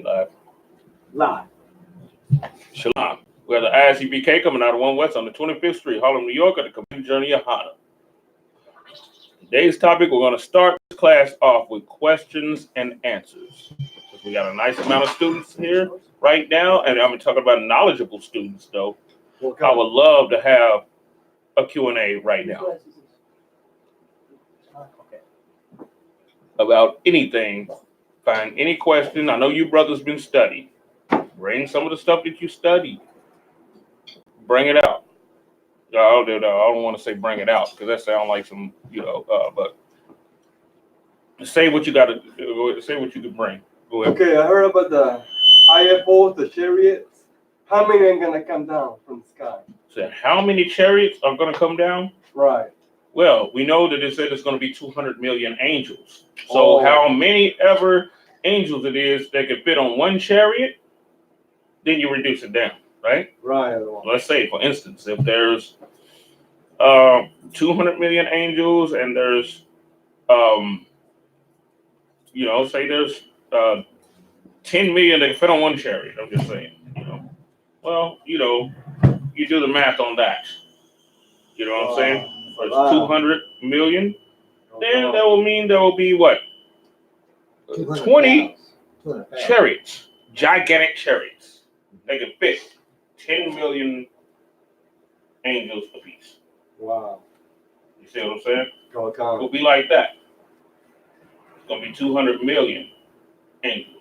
Live. Live. Shalom. We have the I.S.U.P.K coming out of 1 West on the 25th Street, Harlem, New York, at the community GEN.YAHANNA. Today's topic, we're going to start this class off with questions and answers. We got a nice amount of students here right now, and I'm talking about knowledgeable students, though. I would love to have a Q&A right now about anything. Find any question. I know you brothers been studying. Bring some of the stuff that you studied. Bring it out. I don't want to say bring it out because that sounds like some, but say what you got to say what you could bring. Go ahead. Okay, I heard about the IFO, the chariots. How many are going to come down from the sky? So how many chariots are going to come down? Right. Well, we know that it said it's going to be 200 million angels. So how many ever angels it is that can fit on one chariot, then you reduce it down, right? Right. Let's say, for instance, if there's 200 million angels and there's, say there's 10 million that can fit on one chariot. I'm just saying, Well, you do the math on that. You know what I'm saying? There's 200 million. Then that will mean there will be what? 20 chariots, gigantic chariots. They can fit 10 million angels apiece. Wow. You see what I'm saying? It It will be like that. It's going to be 200 million angels.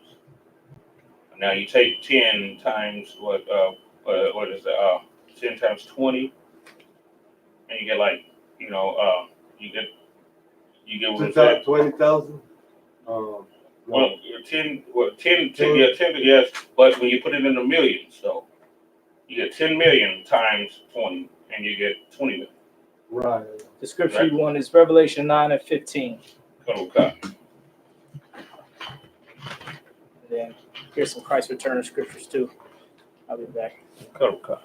Now you take 10 times what is that? 10 times 20, and you get like, you get what I'm saying? 20,000. Well, 10, yes, but when you put it in the millions, so you get 10 million times 20, and you get 20 million. Right. The scripture you want is Revelation 9 and 15. Okay. And then here's some Christ return scriptures too. I'll be back. Okay.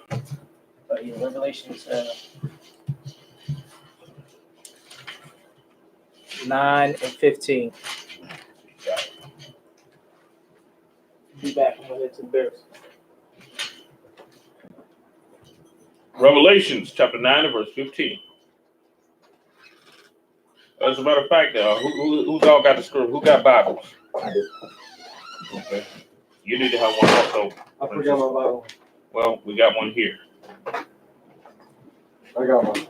But yeah, Revelation's 9 and 15. Be back when we get to the bears. Revelations chapter 9 and verse 15. As a matter of fact, who's all got the scripture? Who got Bibles? I do. Okay. You need to have one also. I forgot my Bible. Well, we got one here. I got one.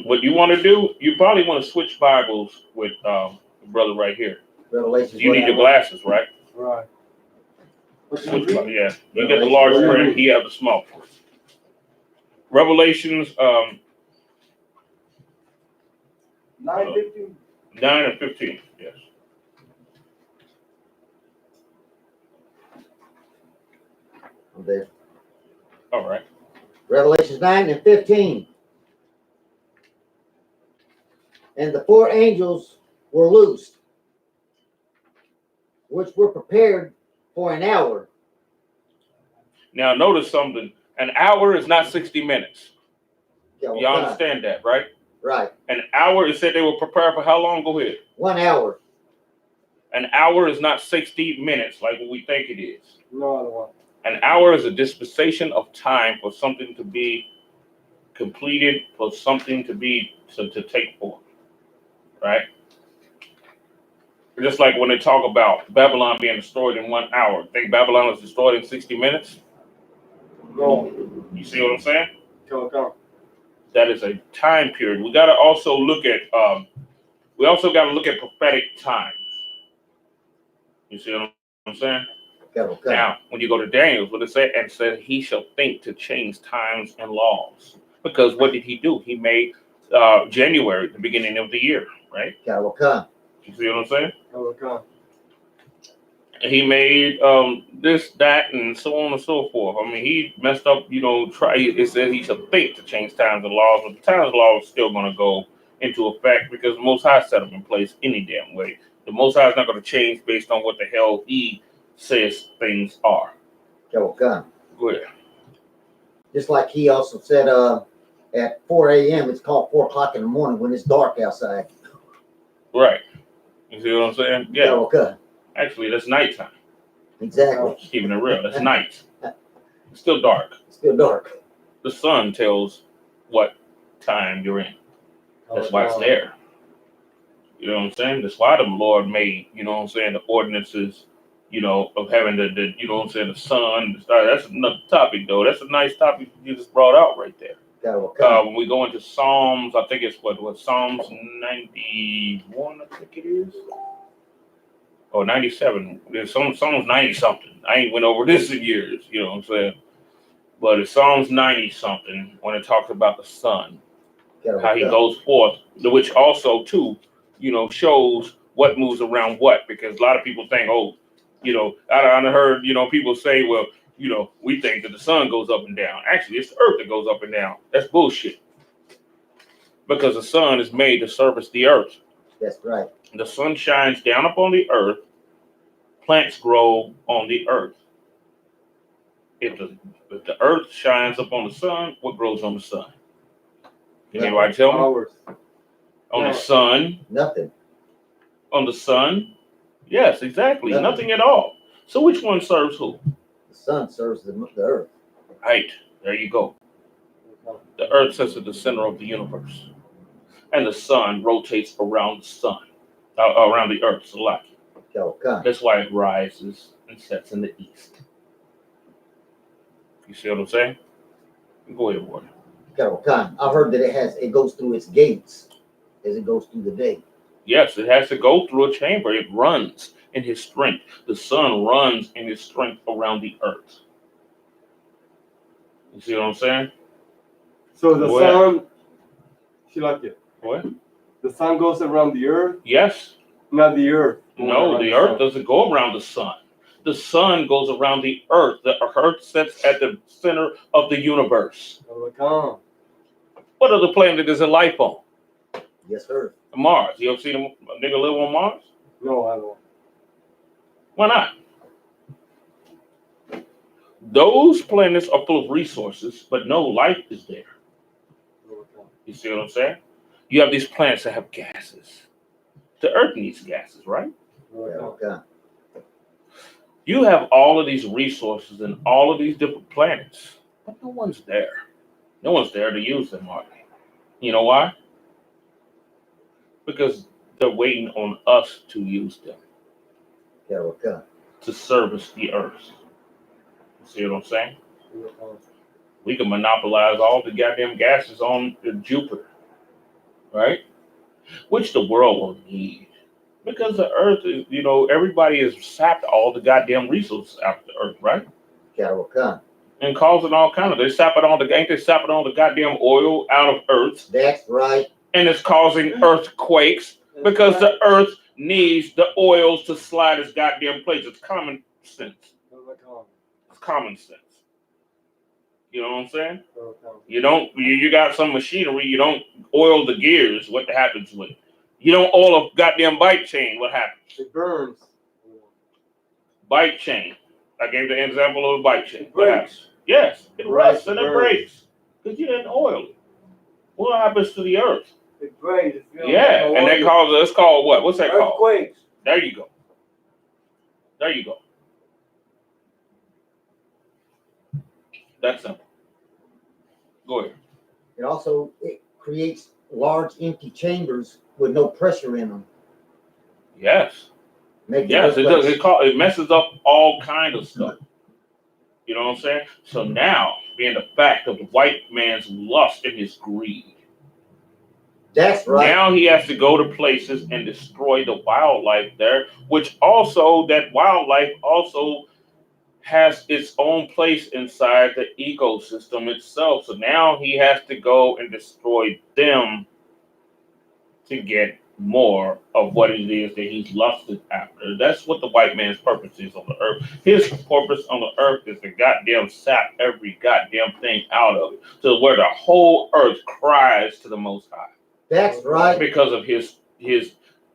What you want to do? You probably want to switch Bibles with the brother right here. Revelation. You need your glasses, right? Right. Switch, yeah. You get the large print. He have the small print. Revelations 9:15. 9 and 15. Yes. I'm there. All right. Revelations 9 and 15. And the 4 angels were loosed, which were prepared for an hour. Now notice something. An hour is not 60 minutes. Y'all understand that, right? Right. An hour, it said they were prepared for how long? Go ahead. 1 hour. An hour is not 60 minutes like what we think it is. No other one. An hour is a dispensation of time for something to be completed, for something to be to take form. Right? Just like when they talk about Babylon being destroyed in 1 hour. Think Babylon was destroyed in 60 minutes? No. You see what I'm saying? Go. That is a time period. We got to also look at prophetic times. You see what I'm saying? Okay. Now, when you go to Daniel, what it said, and said he shall think to change times and laws. Because what did he do? He made January the beginning of the year, right? Okay. You see what I'm saying? Go. He made this, that, and so on and so forth. I mean, he messed up, it said he shall think to change times and laws, but the times and laws are still going to go into effect because the Most High set them in place any damn way. The Most High is not going to change based on what the hell he says things are. Okay. Go ahead. Just like he also said at 4 a.m., it's called 4 o'clock in the morning when it's dark outside. Right. You see what I'm saying? Yeah. Okay. Actually, that's nighttime. Exactly. Just keeping it real. That's night. It's still dark. It's still dark. The sun tells what time you're in. That's why it's there. You know what I'm saying? That's why the Lord made, you know what I'm saying, the ordinances, you know, of having the you know what I'm saying, the sun, the star. That's another topic, though. That's a nice topic you just brought out right there. When we go into Psalms, I think it's what Psalms 91, I think it is. Or 97. There's Psalms 90 something. I ain't went over this in years, you know what I'm saying? But it's Psalms 90 something when it talks about the sun, how he goes forth, which also too, you know, shows what moves around what, because a lot of people think, oh, you know, I heard, you know, people say, well, you know, we think that the sun goes up and down. Actually, it's the earth that goes up and down. That's bullshit. Because the sun is made to service the earth. That's right. The sun shines down upon the earth. Plants grow on the earth. If the earth shines upon the sun, what grows on the sun? Can anybody tell me? On the sun? Nothing. On the sun? Yes, exactly. Nothing at all. So which one serves who? The sun serves the earth. Right. There you go. The earth sits at the center of the universe. And the sun rotates around the sun, around the earth. So like, that's why it rises and sets in the east. You see what I'm saying? Go ahead, boy. I've heard that it goes through its gates as it goes through the day. Yes, it has to go through a chamber. It runs in his strength. The sun runs in his strength around the earth. You see what I'm saying? So the sun, what? The sun goes around the earth? Yes. Not the earth. No, the earth doesn't go around the sun. The sun goes around the earth. The earth sits at the center of the universe. What other planet is it life on? Yes, sir. Mars. You ever seen a nigga live on Mars? No, I don't. Why not? Those planets are full of resources, but no life is there. You see what I'm saying? You have these planets that have gases. The earth needs gases, right? You have all of these resources and all of these different planets, but no one's there. No one's there to use them, are they? You know why? Because they're waiting on us to use them. To service the earth. You see what I'm saying? We can monopolize all the goddamn gases on Jupiter, right? Which the world will need. Because the earth is, you know, everybody has sapped all the goddamn resources out of the earth, right? And causing all kind of, ain't they sapping all the goddamn oil out of earth? That's right. And it's causing earthquakes because the earth needs the oils to slide its goddamn place. It's common sense. It's common sense. You know what I'm saying? You got some machinery, you don't oil the gears, what happens with it? You don't oil a goddamn bike chain, what happens? It burns. Bike chain. I gave the example of a bike chain. What happens? Yes, it rusts and it breaks. Because you didn't oil it. What happens to the earth? It breaks. Yeah, and that causes, it's called what? What's that called? Earthquakes. There you go. There you go. That's simple. Go ahead. It creates large empty chambers with no pressure in them. Yes. Yes, it does. It messes up all kind of stuff. You know what I'm saying? So now, being the fact of the white man's lust and his greed. That's right. Now he has to go to places and destroy the wildlife there, which also, that wildlife also has its own place inside the ecosystem itself. So now he has to go and destroy them to get more of what it is that he's lusted after. That's what the white man's purpose is on the earth. His purpose on the earth is to goddamn sap every goddamn thing out of it, to where the whole earth cries to the Most High. That's right. Because of his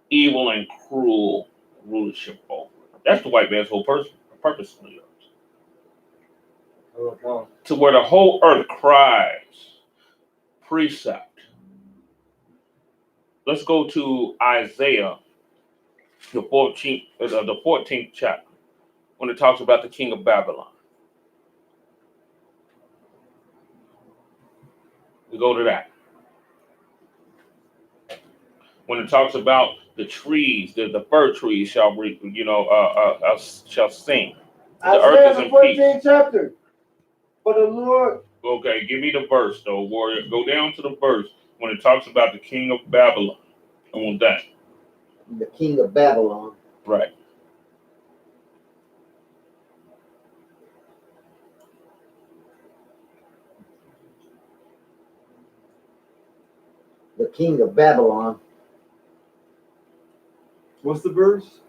evil and cruel rulership over it. That's the white man's whole purpose on the earth. To where the whole earth cries. Precept. Let's go to Isaiah the 14th chapter, when it talks about the king of Babylon. We go to that. When it talks about the trees, the fir trees shall sing. The earth is in peace. 14th chapter. For the Lord. Okay, give me the verse though, warrior. Go down to the verse when it talks about the king of Babylon. I want that. The king of Babylon. Right. The king of Babylon. What's the verse?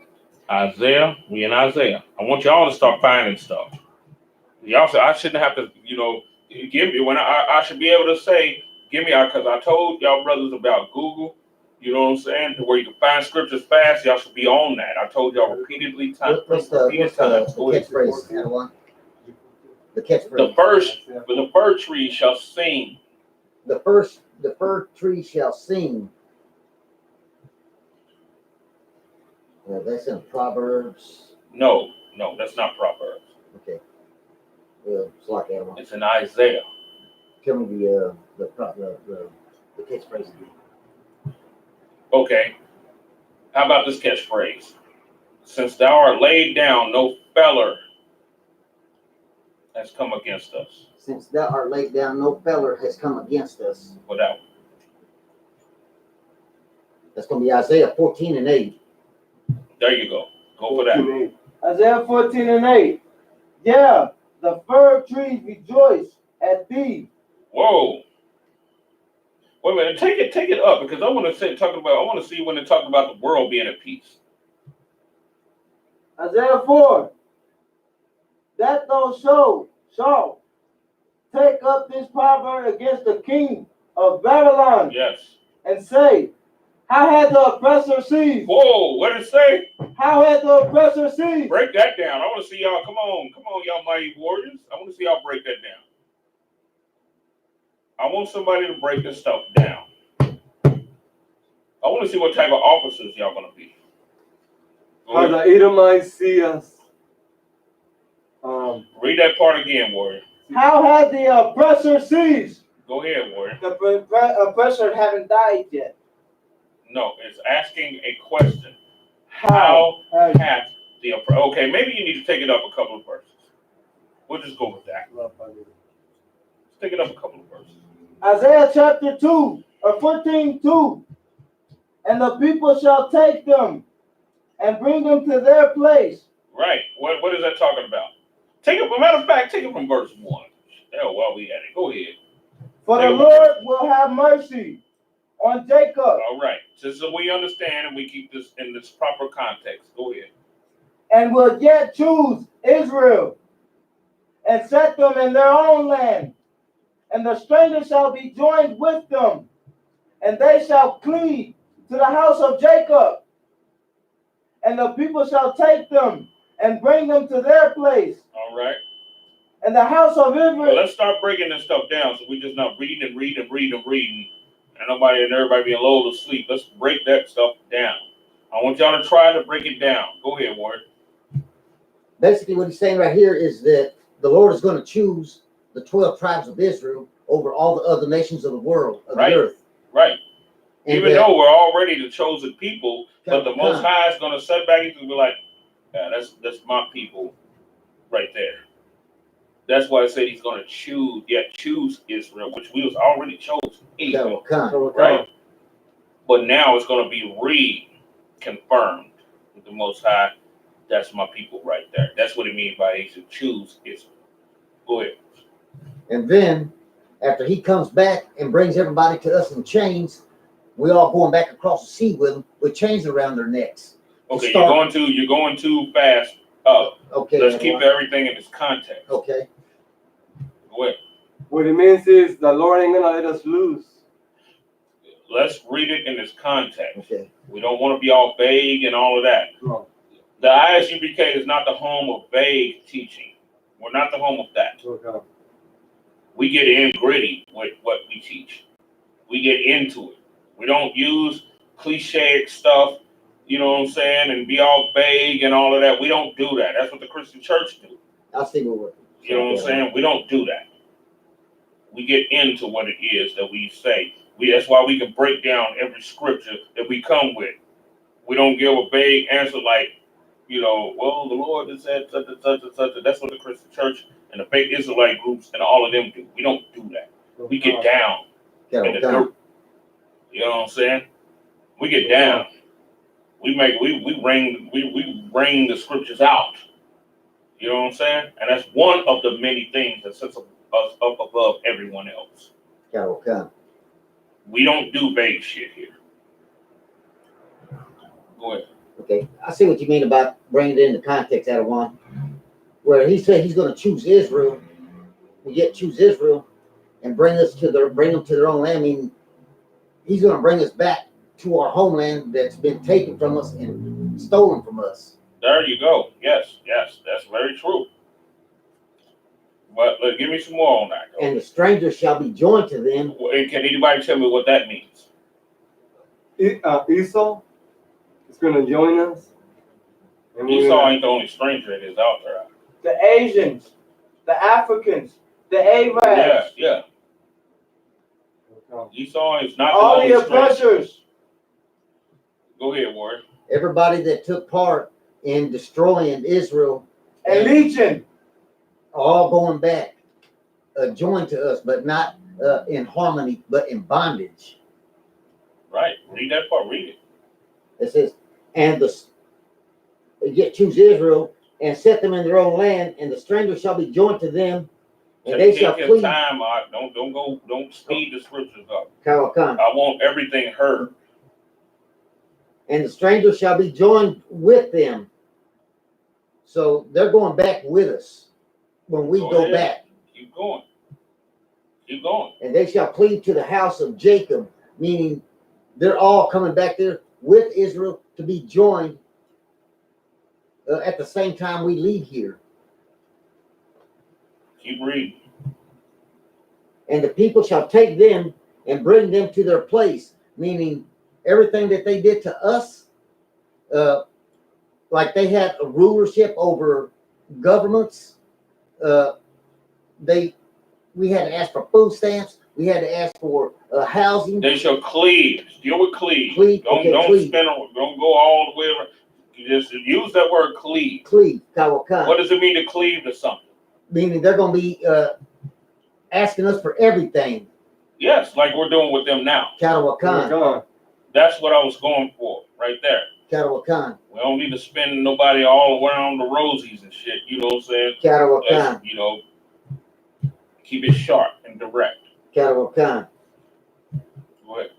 Isaiah. We in Isaiah. I want y'all to start finding stuff. Y'all say I shouldn't have to, give me when I should be able to say, give me, because I told y'all brothers about Google. You know what I'm saying? To where you can find scriptures fast. Y'all should be on that. I told y'all repeatedly times. What's the catchphrase? The catchphrase. The fir tree shall sing. The fir tree shall sing. That's in Proverbs. No, that's not Proverbs. Okay. It's like that one. It's in Isaiah. Tell me the catchphrase again. Okay. How about this catchphrase? Since thou art laid down, no feller has come against us. Since thou art laid down, no feller has come against us. Without. That's going to be Isaiah 14:8. There you go. Go for that. Isaiah 14:8. Yeah, the fir trees rejoice at thee. Whoa. Wait a minute. Take it up because I want to see when they talk about the world being at peace. Isaiah 4. That thou shalt take up this proverb against the king of Babylon. Yes. And say, how had the oppressor ceased? Whoa, what did it say? How had the oppressor ceased? Break that down. I want to see y'all. Come on, y'all mighty warriors. I want to see y'all break that down. I want somebody to break this stuff down. I want to see what type of officers y'all gonna be. How the Edomites see us. Read that part again, warrior. How had the oppressor ceased? Go ahead, warrior. The oppressor haven't died yet. No, it's asking a question. How hath the oppressor? Okay, maybe you need to take it up a couple of verses. We'll just go with that. Let's take it up a couple of verses. Isaiah chapter 14:2. And the people shall take them and bring them to their place. Right. What is that talking about? Take it. Matter of fact, take it from verse 1. Hell, while we at it, go ahead. For the Lord will have mercy on Jacob. All right. Just so we understand and we keep this in this proper context. Go ahead. And will yet choose Israel and set them in their own land. And the stranger shall be joined with them, and they shall cleave to the house of Jacob. And the people shall take them and bring them to their place. All right. And the house of Israel. Well, let's start breaking this stuff down so we just not reading and everybody being lulled to sleep. Let's break that stuff down. I want y'all to try to break it down. Go ahead, Warren. Basically, what he's saying right here is that the Lord is going to choose the 12 tribes of Israel over all the other nations of the world, of the earth. Right. And even though we're already the chosen people, but the Most High is going to set back and be like, yeah, that's my people right there. That's why I said he's going to choose Israel, which we was already chosen. Anyway, right? But now it's going to be reconfirmed with the Most High. That's my people right there. That's what it means by he should choose Israel. Go ahead. And then, after he comes back and brings everybody to us in chains, we all going back across the sea with them with chains around their necks. Okay, you're going too fast up. Okay. Let's keep everything in its context. Okay. Go ahead. What it means is the Lord ain't gonna let us lose. Let's read it in its context. Okay. We don't want to be all vague and all of that. No. The I.S.U.P.K is not the home of vague teaching. We're not the home of that. Okay. We get in gritty with what we teach. We get into it. We don't use cliche stuff. you know what I'm saying, and be all vague and all of that. We don't do that. That's what the Christian church do. I see what we're. You know what I'm saying? We don't do that. We get into what it is that we say. That's why we can break down every scripture that we come with. We don't give a vague answer like, you know, well, the Lord has said such and such and such. That's what the Christian church and the fake Israelite groups and all of them do. We don't do that. We get down in the dirt. You know what I'm saying? We get down. We bring the scriptures out. You know what I'm saying? And that's one of the many things that sets us up above everyone else. We don't do vague shit here. Go ahead. Okay, I see what you mean about bringing it into context, Adawan, where he said he's going to choose Israel. We get choose Israel and bring them to their own land. I mean, he's going to bring us back to our homeland that's been taken from us and stolen from us. There you go. Yes, that's very true. But give me some more on that. And the stranger shall be joined to them. Can anybody tell me what that means? Esau is going to join us. Esau ain't the only stranger that is out there. The Asians, the Africans, the Arabs. Yeah. Esau is not all the the oppressors. Go ahead, Warren. Everybody that took part in destroying Israel And Legion. all going back, joined to us, but not in harmony, but in bondage. Right. Read that part. Read it. It says, and choose Israel and set them in their own land, and the stranger shall be joined to them, and they shall flee. Time, don't speed the scriptures up. Kawakan. I want everything heard. And the stranger shall be joined with them. So they're going back with us when we go back. Keep going. Keep going. And they shall cleave to the house of Jacob, meaning they're all coming back there with Israel to be joined at the same time we leave here. Keep reading. And the people shall take them and bring them to their place, meaning everything that they did to us, like they had a rulership over governments. We had to ask for food stamps. We had to ask for housing. They shall cleave. Deal with cleave. Don't cleave. Don't go all the way around. Just use that word cleave. Cleave, Kawakan. What does it mean to cleave to something? Meaning they're going to be asking us for everything. Yes, like we're doing with them now. Kawakan. That's what I was going for right there. Kawakan. We don't need to spend nobody all around the rosies and shit. You know what I'm saying? Kawakan. You know, keep it sharp and direct. Kawakan. Go ahead.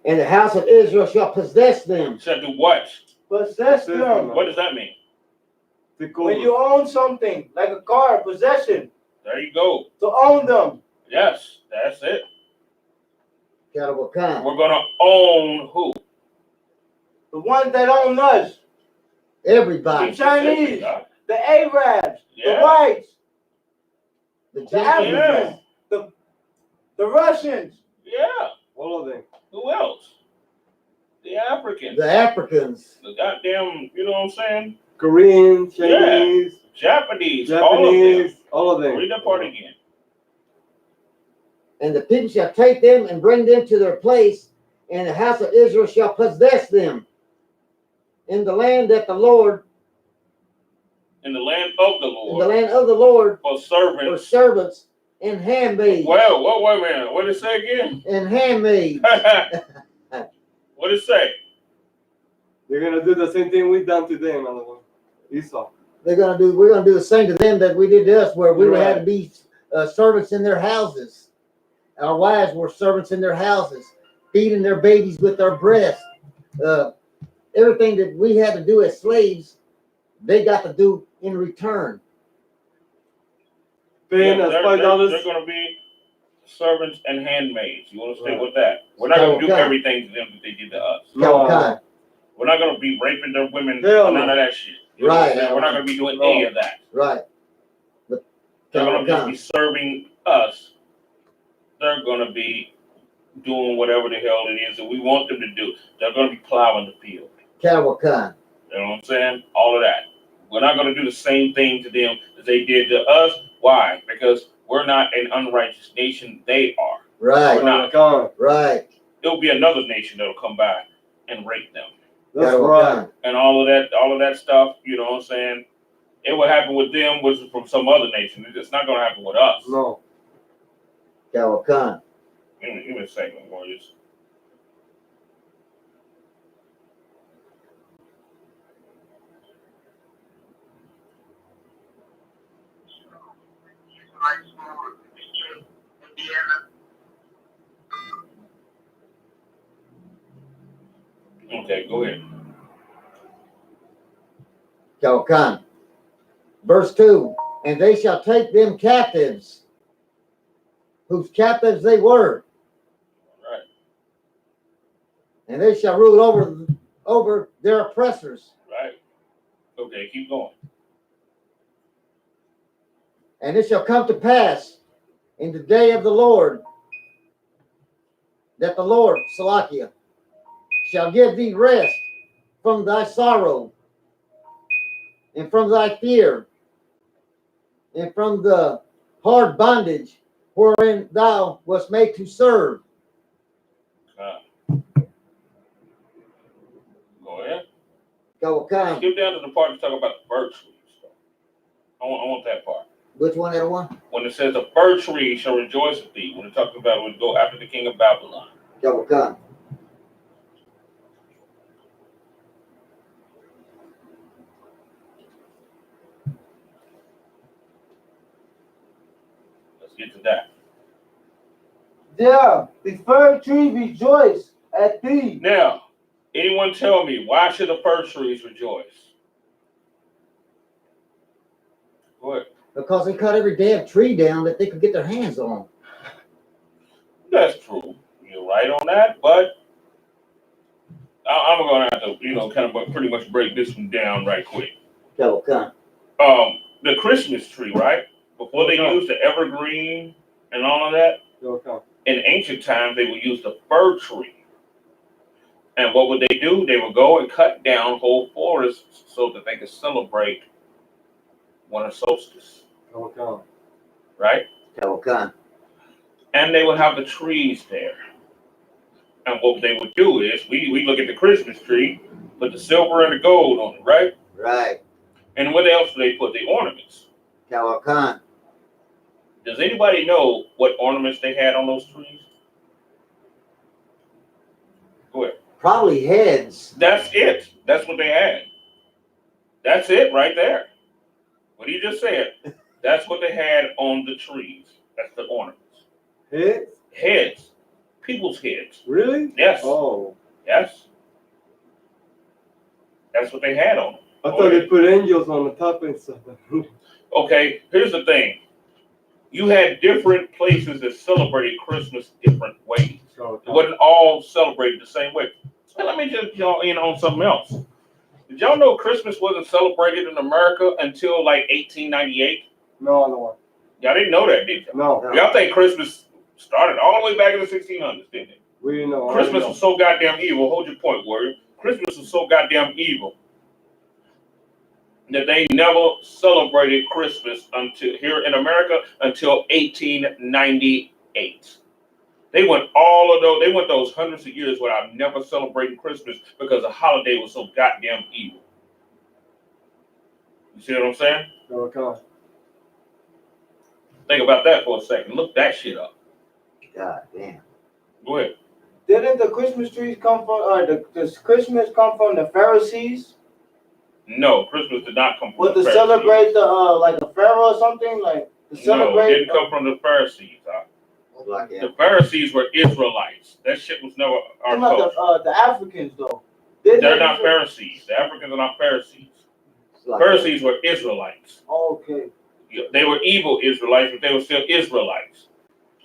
And the house of Israel shall possess them. Shall do what? Possess them. What does that mean? When you own something, like a car, possession. There you go. To own them. Yes, that's it. Kawakan. We're gonna own who? The ones that own us. Everybody. The Chinese, the Arabs, the whites, the Africans, the Russians. Yeah. All of them. Who else? The Africans. The Africans. The goddamn, you know what I'm saying? Korean, Chinese, Japanese, all of them. Read that part again. And the people shall take them and bring them to their place, and the house of Israel shall possess them in the land that the Lord, in the land of the Lord, in the land of the Lord, for servants, and handmaids. Well, wait a minute. What did it say again? And handmaids. What did it say? They're gonna do the same thing we done to them, Esau. We're gonna do the same to them that we did to us, where we had to be servants in their houses. Our wives were servants in their houses, feeding their babies with our breasts. Everything that we had to do as slaves, they got to do in return. Paying us $5. They're going to be servants and handmaids. You want to stay with that? We're not going to do everything to them that they did to us. No. We're not going to be raping their women. Hell None no. of that shit. You Right. We're not going to be doing any of that. Right. But They're going to just be serving us they're going to be doing whatever the hell it is that we want them to do. They're going to be plowing the field. Kawakan. You know what I'm saying? All of that. We're not going to do the same thing to them as they did to us. Why? Because we're not an unrighteous nation. They are. Right. We're not. Right. There'll be another nation that'll come by and rape them. That's right. And all of that stuff, you know what I'm saying? It will happen with them, which is from some other nation. It's not going to happen with us. No. Kawakan. Give me a second, Warriors. Okay, go ahead. Kawakan. Verse 2. And they shall take them captives, whose captives they were. Right. And they shall rule over their oppressors. Right. Okay, keep going. And it shall come to pass in the day of the Lord that the Lord, Salakia, shall give thee rest from thy sorrow and from thy fear and from the hard bondage wherein thou wast made to serve. Go ahead. Kawakan. Skip down to the part to talk about the fir trees. I want that part. Which one, that one? When it says the fir tree shall rejoice with thee, when it talks about when we go after the king of Babylon. Kawakan. Let's get to that. Yeah, the fir tree rejoice at thee. Now, anyone tell me, why should the fir trees rejoice? Go ahead. Because they cut every damn tree down that they could get their hands on. That's true. You're right on that, but I'm going to have to, kind of pretty much break this one down right quick. Kawakan. The Christmas tree, right? Before they used the evergreen and all of that, in ancient times, they would use the fir tree. And what would they do? They would go and cut down whole forests so that they could celebrate winter solstice. Right? Kawakan. And they would have the trees there. And what they would do is, we look at the Christmas tree, put the silver and the gold on it, right? Right. And what else do they put? The ornaments. Kawakan. Does anybody know what ornaments they had on those trees? Go ahead. Probably heads. That's it. That's what they had. That's it right there. What you just said. That's what they had on the trees. That's the ornaments. Heads? Heads. People's heads. Really? Yes. Oh. Yes. That's what they had on them. I thought they put angels on the top and stuff. Okay, here's the thing. You had different places that celebrated Christmas different ways. It wasn't all celebrated the same way. So let me just y'all in on something else. Did y'all know Christmas wasn't celebrated in America until like 1898? No. Y'all didn't know that, did you? No. Y'all think Christmas started all the way back in the 1600s, didn't it? We didn't know. Christmas was so goddamn evil. Hold your point, warrior. Christmas was so goddamn evil that they never celebrated Christmas until here in America until 1898. They went those hundreds of years without never celebrating Christmas because the holiday was so goddamn evil. You see what I'm saying? Okay. Think about that for a second. Look that shit up. God damn. Go ahead. Didn't the Christmas trees come from, does Christmas come from the Pharisees? No, Christmas did not come from What, the to Pharisees. celebrate the, like a pharaoh or something? Like, to celebrate? No, it didn't come from the Pharisees. The Pharisees were Israelites. That shit was never our culture. The Africans, though. They're not Pharisees. The Africans are not Pharisees. Pharisees were Israelites. Okay. They were evil Israelites, but they were still Israelites.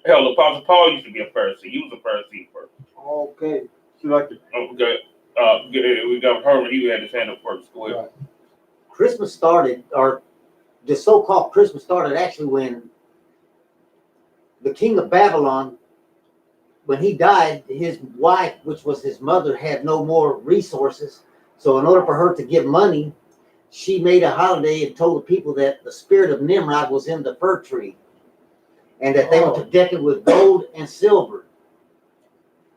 Hell, the Apostle Paul used to be a Pharisee. He was a Pharisee first. Okay. Okay. We got Herman. He had his hand up first. Go ahead. Right. Christmas started, or the so-called Christmas started actually when the king of Babylon when he died, his wife, which was his mother, had no more resources. So in order for her to give money, she made a holiday and told the people that the spirit of Nimrod was in the fir tree, and that they were to deck it with gold and silver,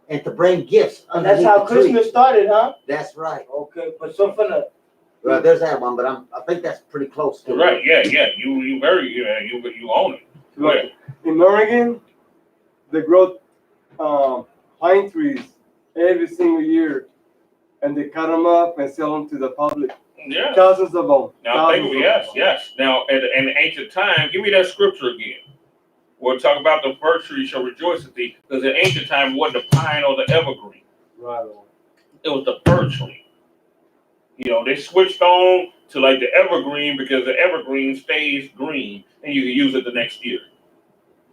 and to bring gifts. And that's how Christmas started, huh? That's right. Okay, but so for the Well, there's that one, but I think that's pretty close to Right? Yeah, yeah. You very you own it. Like, in Oregon, they grow pine trees every single year, and they cut them up and sell them to the public. Yeah. Thousands of them. Now, yes. Now, in ancient time, give me that scripture again. We'll talk about the fir tree shall rejoice at thee, because in ancient time it wasn't the pine or the evergreen. Right. It was the fir tree. You know, they switched on to like the evergreen because the evergreen stays green and you can use it the next year.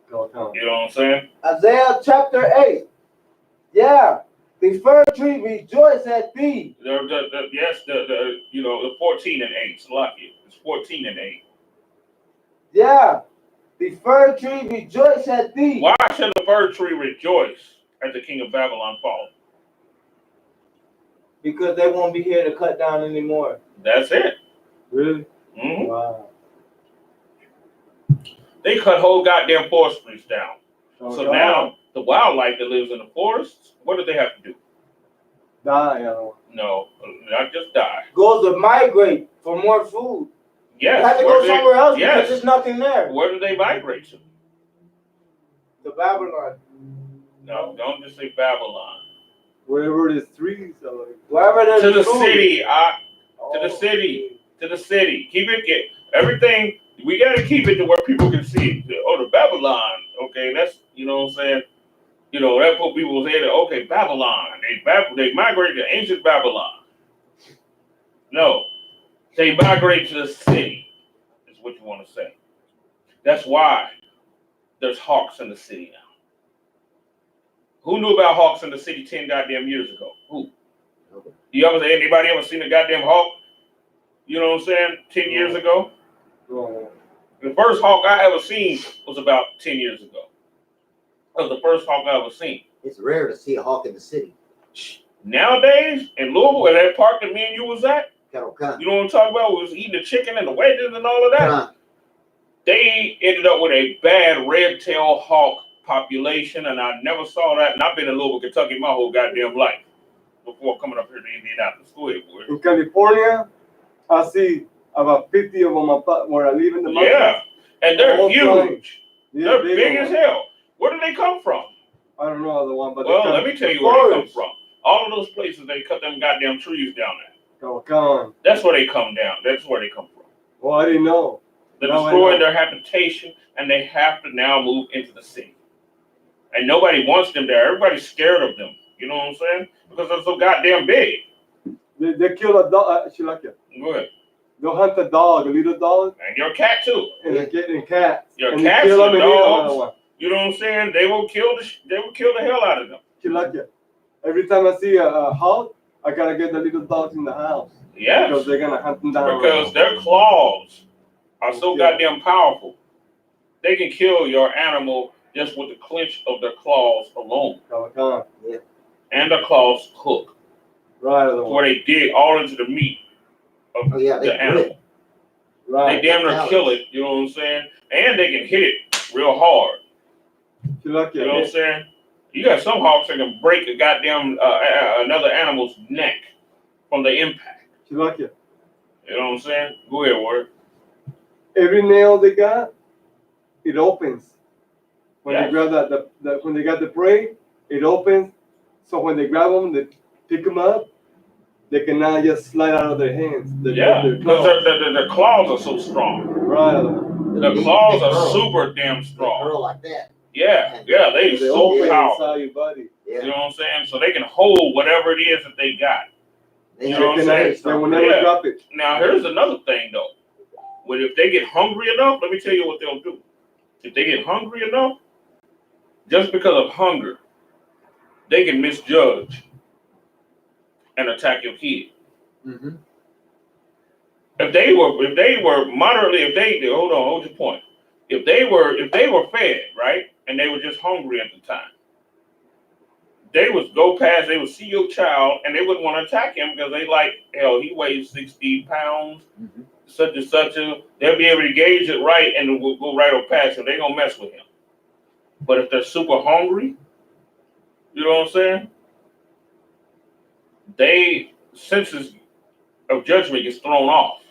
You know what I'm saying? Isaiah chapter 8. Yeah. The fir tree rejoice at thee. Yes, the 14 and 8. It's lucky. It's 14 and 8. Yeah. The fir tree rejoice at thee. Why should the fir tree rejoice at the king of Babylon fall? Because they won't be here to cut down anymore. That's it. Really? Mm-hmm. Wow. They cut whole goddamn forest trees down. Oh, so God. now the wildlife that lives in the forests, what do they have to do? Die. No, not just die. Goes to migrate for more food. Yes. They have to go somewhere else because there's nothing there. Where do they migrate to? To Babylon. No, don't just say Babylon. Wherever there's trees. Wherever there's to the food. city. To the city. To the city. Keep it. Everything. We got to keep it to where people can see it. Oh, the Babylon. Okay, that's, you know what I'm saying? You know, that's what people say that, okay, Babylon. They migrate to ancient Babylon. No. They migrate to the city, is what you want to say. That's why there's hawks in the city now. Who knew about hawks in the city 10 goddamn years ago? Who? Anybody ever seen a goddamn hawk? You know what I'm saying? 10 years ago? No. The first hawk I ever seen was about 10 years ago. That was the first hawk I ever seen. It's rare to see a hawk in the city. Nowadays, in Louisville, where that park that me and you was at, you know Come. what I'm talking about? We was eating the chicken and the wedges and all of that. Come. They ended up with a bad red-tailed hawk population, and I never saw that. And I've been in Louisville, Kentucky my whole goddamn life before coming up here to Indianapolis. Go ahead, boy. In California, I see about 50 of them where I live in the mountains. Yeah, and they're huge. Yeah, they're big as hell. Where do they come from? I don't know the one, but well, let me tell you where they come from. All of those places they cut them goddamn trees down there. Oh, come on. That's where they come down. That's where they come from. Well, I didn't know. They're destroying their habitation, and they have to now move into the city. And nobody wants them there. Everybody's scared of them. You know what I'm saying? Because they're so goddamn big. They kill a dog. Go ahead. They'll hunt a dog, a little dog. And your cat, too. And cats. Your and cats, kill your them dogs. You know what I'm saying? They will kill the hell out of them. Every time I see a hawk, I gotta get the little dogs in the house. Yes. Because they're gonna hunt them down. Because their claws are so goddamn powerful. They can kill your animal just with the clench of their claws alone. Yeah. And their claws hook. Right. Where they dig all into the meat of the animal. Right. They damn near kill it, you know what I'm saying? And they can hit it real hard. You know what I'm saying? You got some hawks that can break a goddamn another animal's neck from the impact. You know what I'm saying? Go ahead, Ward. Every nail they got, it opens. When yes. they grab when they got the prey, it opens. So when they grab them, they pick them up. They can now just slide out of their hands. Because their claws are so strong. Right. The claws are super damn strong. They curl like that. Yeah, they so powerful. Your body. Yeah. You know what I'm saying? So they can hold whatever it is that they got. You know what I'm saying? They will never drop it. Now, here's another thing, though. If they get hungry enough, let me tell you what they'll do. If they get hungry enough, just because of hunger, they can misjudge and attack your kid. Mm-hmm. If they were moderately, hold your point. If they were fed, right, and they were just hungry at the time, they would go past, they would see your child, and they wouldn't want to attack him because they like, hell, he weighs 60 pounds, such and such. They'll be able to gauge it right and will go right up past him. They gonna mess with him. But if they're super hungry, you know what I'm saying? They senses of judgment gets thrown off.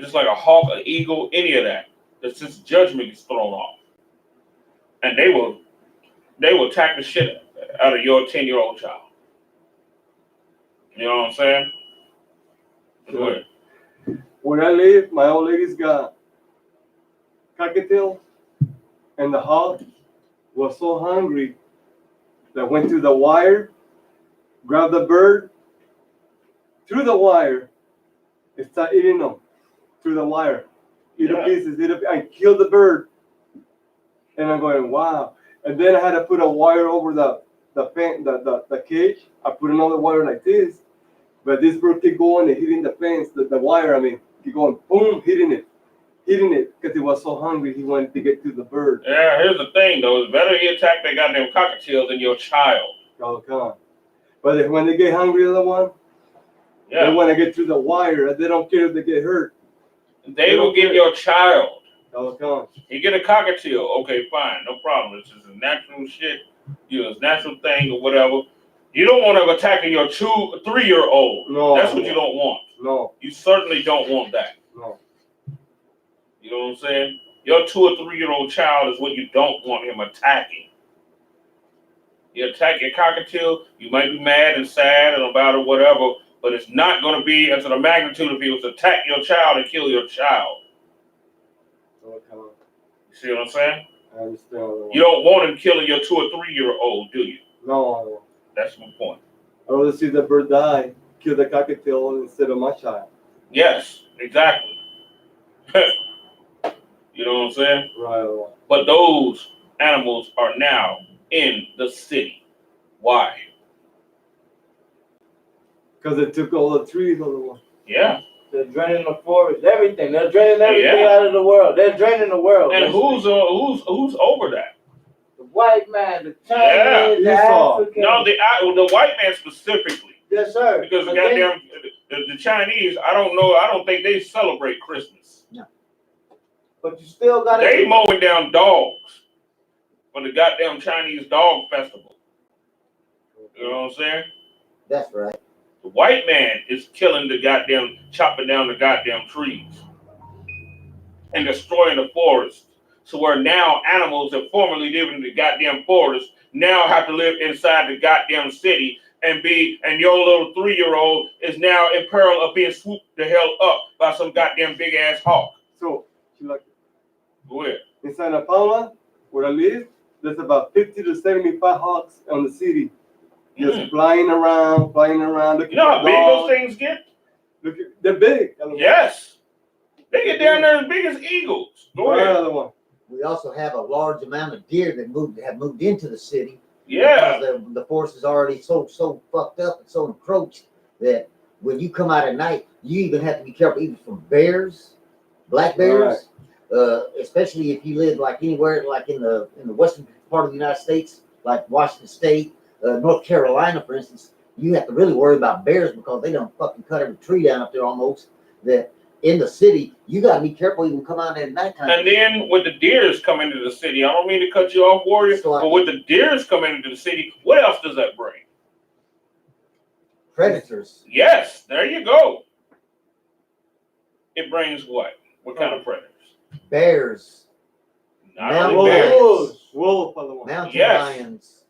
Just like a hawk, an eagle, any of that. The sense of judgment gets thrown off. And they will attack the shit out of your 10-year-old child. You know what I'm saying? Go ahead. Where I live, my old lady's got cockatiel, and the hawk was so hungry that went through the wire, grabbed the bird, through the wire, and started eating them through the wire. Eat the pieces, and killed the bird. And I'm going, wow. And then I had to put a wire over the cage. I put another wire like this. But this bird kept going and hitting the fence, the wire, keep going, boom, hitting it, because he was so hungry, he wanted to get to the bird. Yeah, here's the thing, though. It's better you attack that goddamn cockatiel than your child. Oh, come on. But when they get hungry, the other one, they want to get through the wire. They don't care if they get hurt. They will get your child. Oh, come on. You get a cockatiel, okay, fine, no problem. It's just a natural shit, it's a natural thing or whatever. You don't want to attack your 2 or 3-year-old. No. That's what you don't want. No. You certainly don't want that. No. You know what I'm saying? Your 2 or 3-year-old child is what you don't want him attacking. You attack your cockatiel, you might be mad and sad and about it, whatever, but it's not going to be as to the magnitude if he was to attack your child and kill your child. Oh, come on. You see what I'm saying? I understand. You don't want him killing your 2 or 3-year-old, do you? No, I don't. That's my point. I'd rather see the bird die, kill the cockatiel instead of my child. Yes, exactly. You know what I'm saying? Right. But those animals are now in the city. Why? Because they took all the trees on the one. Yeah. They're draining the forest, everything. They're draining everything out of the world. They're draining the world. And who's over that? The white man, the Chinese, the African. No, the white man specifically. Yes, sir. Because the goddamn the Chinese, I don't think they celebrate Christmas. No. But you still got to. They mowing down dogs for the goddamn Chinese dog festival. You know what I'm saying? That's right. The white man is chopping down the goddamn trees and destroying the forest. So where now animals that formerly lived in the goddamn forest now have to live inside the goddamn city and your little 3-year-old is now in peril of being swooped the hell up by some goddamn big ass hawk. So, like, Go ahead. in Santa Paula, where I live, there's about 50 to 75 hawks on the city. Just flying around. You know how big those things get? They're big. Yes. They get down there as big as eagles. Go ahead. Another one. We also have a large amount of deer that have moved into the city. Yeah. Because the forest is already so fucked up and so encroached that when you come out at night, you even have to be careful even from bears, black bears, especially if you live like anywhere like in the western part of the United States, like Washington State, North Carolina, for instance. You have to really worry about bears because they don't fucking cut every tree down up there almost. That in the city, you got to be careful even come out at nighttime. And then with the deers coming into the city, I don't mean to cut you off, Warrior, but with the deers coming into the city, what else does that bring? Predators. Yes, there you go. It brings what? What kind of predators? Bears. Not only bears. Wolf. Mountain lions.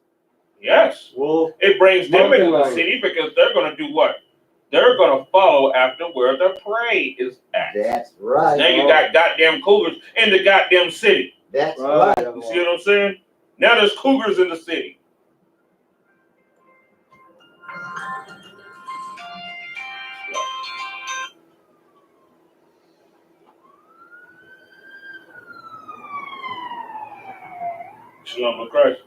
Yes. Wolf. It brings them into the lions. city because they're going to do what? They're going to follow after where their prey is at. That's right. Now you got goddamn cougars in the goddamn city. That's right. You see what I'm saying? Now there's cougars in the city. Shalom of Christ.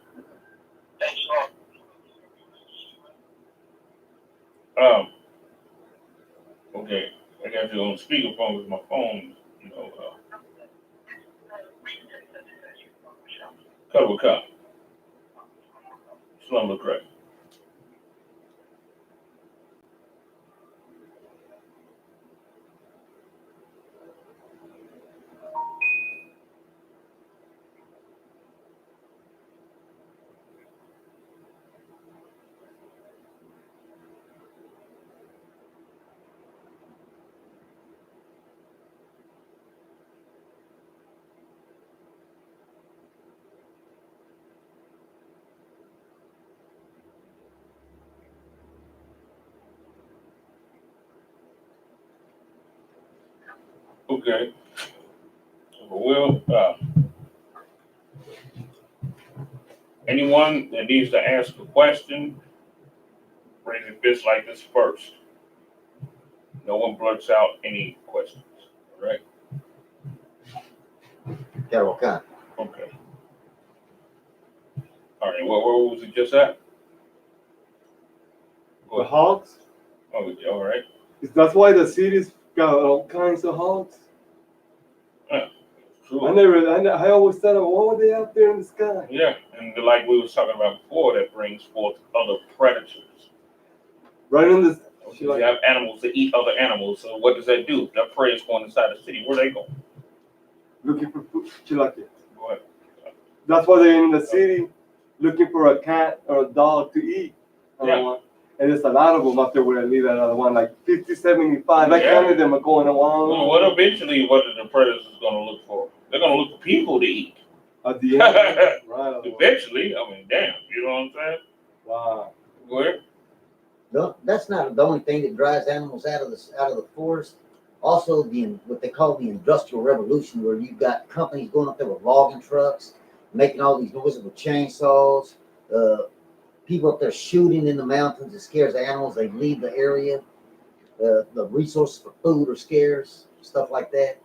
Okay, I got you on speakerphone with my phone, Cuddle cup. Shalom, look correct. Okay. Well, anyone that needs to ask a question, raise your fist like this first. No one blurts out any questions. All right? Carol Khan. Okay. All right. Where was it just at? Go The ahead. hogs. Oh, all right. That's why the city's got all kinds of hogs. True. I always thought, what were they out there in the sky? Yeah, and like we was talking about before, that brings forth other predators. Right in this. You have animals that eat other animals, so what does that do? That prey is going inside the city. Where they go? Looking for food. Chilaki. Go ahead. That's why they're in the city looking for a cat or a dog to eat. Yeah. And there's a lot of them out there where I leave that other one, like 50, 75. I Yeah. counted them going along. Well, what eventually, what are the predators going to look for? They're going to look for people to eat. At the end. Right. Eventually, I mean, damn, you know what I'm saying? Wow. Go ahead. No, that's not the only thing that drives animals out of the forest. Also, what they call the Industrial Revolution, where you've got companies going up there with logging trucks, making all these noises with chainsaws. People up there shooting in the mountains. It scares animals. They leave the area. The resources for food are scarce. Stuff like that.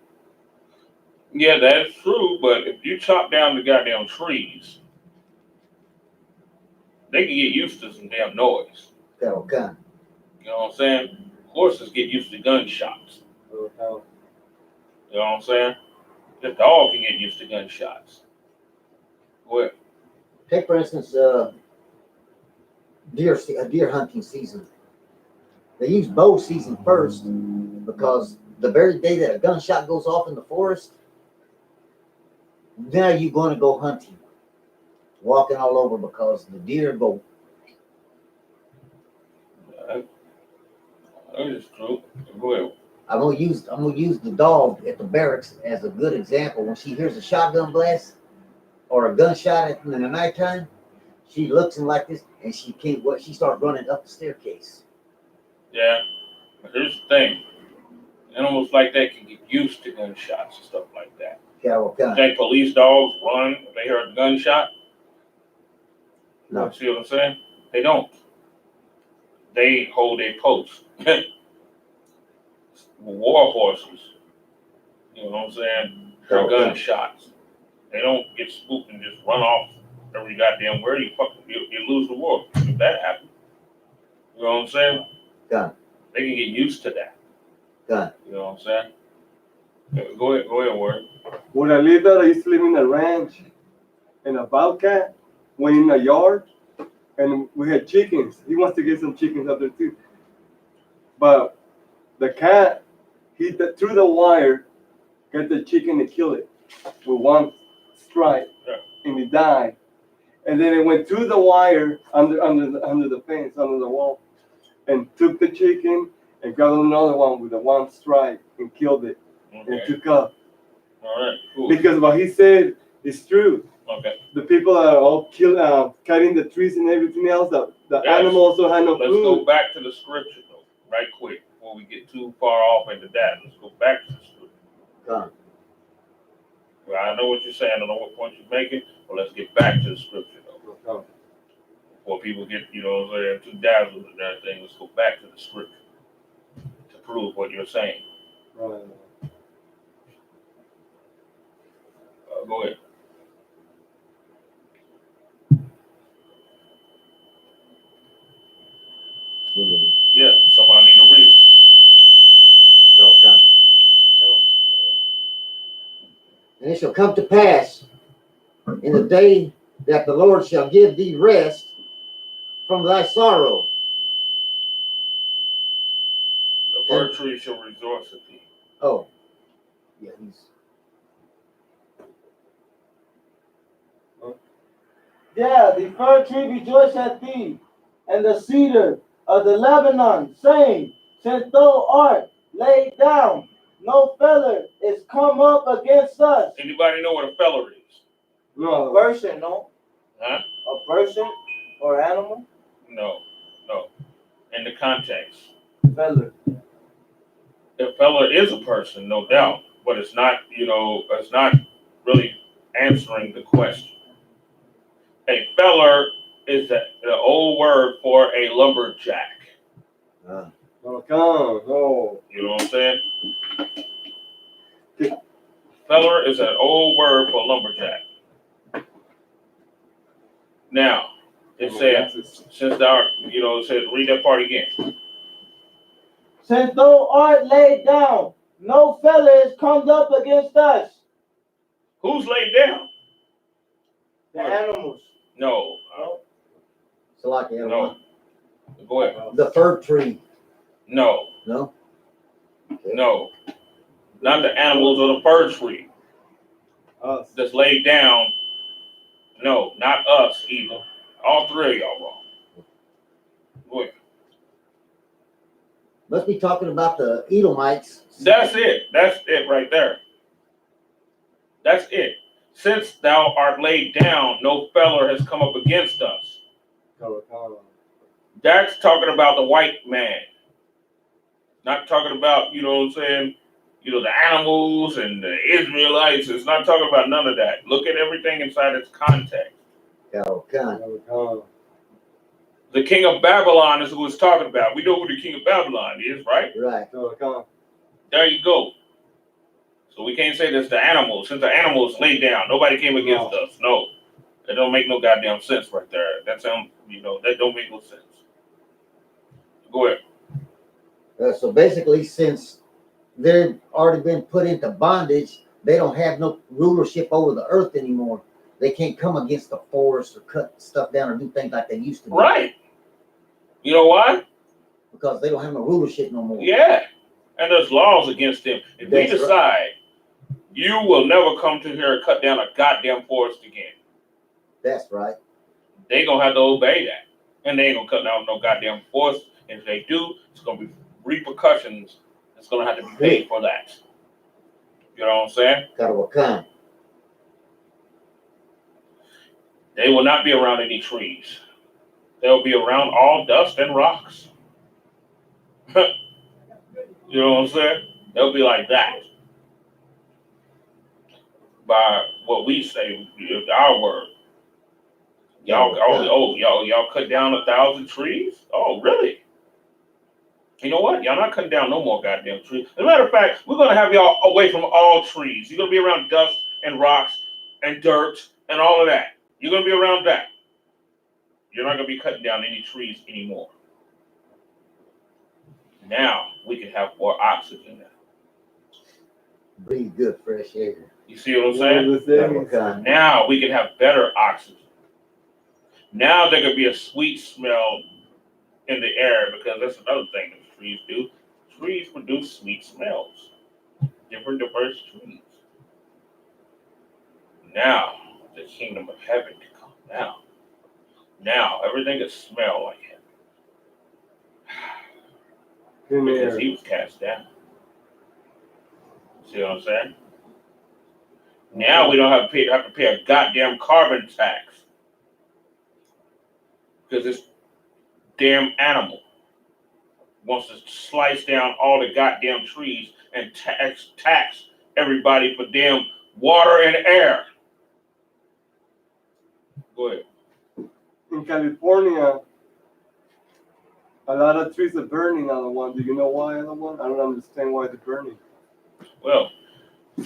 Yeah, that's true, but if you chop down the goddamn trees, they can get used to some damn noise. Carol Khan. You know what I'm saying? Horses get used to gunshots. You know what I'm saying? The dog can get used to gunshots. Go ahead. Take for instance, deer hunting season. They use bow season first because the very day that a gunshot goes off in the forest, now you're going to go hunting, walking all over because the deer go. That is true. Go ahead. I'm gonna use the dog at the barracks as a good example. When she hears a shotgun blast or a gunshot in the nighttime, she looks like this and she can't. What she starts running up the staircase. Yeah. But here's the thing. Animals like that can get used to gunshots and stuff like that. Carol You Khan. think police dogs run if they hear a gunshot? No. You see what I'm saying? They don't. They hold a post. War horses, you know what I'm saying? Hear Okay. gunshots. They don't get spooked and just run off every goddamn where you lose the war if that happens. You know what I'm saying? Gun. They can get used to that. Gun. You know what I'm saying? Go ahead, Word. When I lived there, I used to live in a ranch, and a bobcat went in a yard, and we had chickens. He wants to get some chickens up there too. But the cat, he through the wire, got the chicken and killed it with one strike, and he died. And then it went through the wire under the fence, under the wall, and took the chicken and got another one with a one strike and killed it and took off. All right, cool. Because what he said is true. Okay. The people are all cutting the trees and everything else. The animals also had no Let's food. go back to the scripture, though, right quick, before we get too far off into that. Let's go back to the scripture. Gun. Well, I know what you're saying. I don't know what point you're making, but let's get back to the scripture, though. Before people get, you know what I'm saying, too dazzled and everything, let's go back to the scripture to prove what you're saying. Go ahead. Yeah, somebody need to read it. Carol Khan. And it shall come to pass in the day that the Lord shall give thee rest from thy sorrow. The fir tree shall rejoice at thee. Oh, yeah, he's. Yeah, the fir tree rejoice at thee, and the cedar of the Lebanon, saying, since thou art laid down, no feller is come up against us. Anybody know what a feller is? A No. person, no? Huh? A person or animal? No. In the context. Feller. A feller is a person, no doubt, but it's not, it's not really answering the question. A feller is the old word for a lumberjack. No, no. You know what I'm saying? Feller is an old word for lumberjack. Now, it said, since thou, it said, read that part again. Since thou art laid down, no feller is come up against us. Who's laid down? The animals. No. So like No. Go ahead. the fir tree. No. No. No. Not the animals or the fir tree. Us. That's laid down. No, not us either. All three of y'all wrong. Go ahead. Must be talking about the Edomites. That's it. That's it right there. That's it. Since thou art laid down, no feller has come up against us. That's talking about the white man. Not talking about, you know what I'm saying, the animals and the Israelites. It's not talking about none of that. Look at everything inside its context. The king of Babylon is who it's talking about. We know who the king of Babylon is, right? Right. There you go. So we can't say that's the animals. Since the animals laid down, nobody came against us. No. That don't make no goddamn sense right there. That don't make no sense. Go ahead. So basically, since they've already been put into bondage, they don't have no rulership over the earth anymore. They can't come against the forest or cut stuff down or do things like they used to do. Right. You know why? Because they don't have no rulership no more. Yeah. And there's laws against them. If we decide you will never come to here and cut down a goddamn forest again. That's right. They gonna have to obey that. And they ain't gonna cut down no goddamn forest. And if they do, it's gonna be repercussions. It's gonna have to be paid for that. You know what I'm saying? Wakanda. They will not be around any trees. They'll be around all dust and rocks. You know what I'm saying? They'll be like that. By what we say, our word. Y'all cut down 1,000 trees? Oh, really? You know what? Y'all not cutting down no more goddamn trees. As a matter of fact, we're gonna have y'all away from all trees. You're gonna be around dust and rocks and dirt and all of that. You're gonna be around that. You're not gonna be cutting down any trees anymore. Now we can have more oxygen now. Breathe good, fresh air. You see what I'm saying? Now we can have better oxygen. Now there could be a sweet smell in the air, because that's another thing that trees do. Trees produce sweet smells. Different diverse trees. Now the kingdom of heaven can come down. Now everything can smell like heaven. Because he was cast down. See what I'm saying? Now we don't have to pay a goddamn carbon tax. Because this damn animal wants to slice down all the goddamn trees and tax everybody for damn water and air. Go ahead. In California, a lot of trees are burning on the one. Do you know why on the one? I don't understand why they're burning. Well,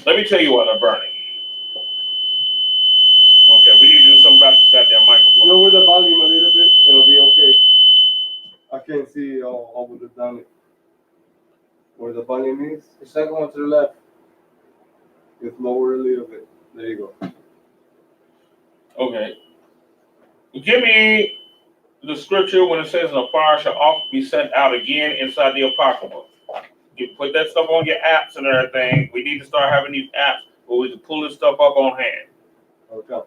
let me tell you why they're burning. Okay, we need to do something about this goddamn microphone. Lower the volume a little bit, it'll be okay. I can't see all of the down where the volume is. The second one to the left. Just lower a little bit. There you go. Okay. Give me the scripture when it says the fire shall often be sent out again inside the Apocrypha? You put that stuff on your apps and everything. We need to start having these apps where we can pull this stuff up on hand. Okay.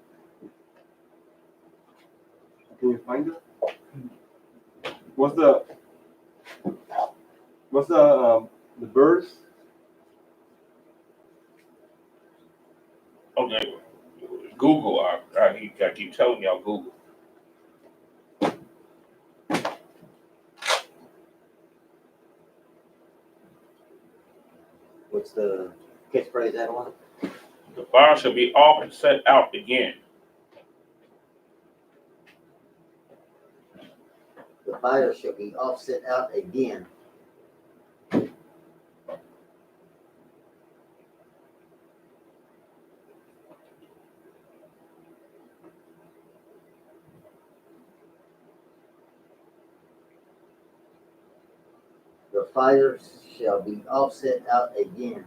Can you find it? What's the verse? Okay. Google. I keep telling y'all Google. What's the catchphrase that one? The fire shall be often set out again. The fire shall be offset out again. The fire shall be offset out again.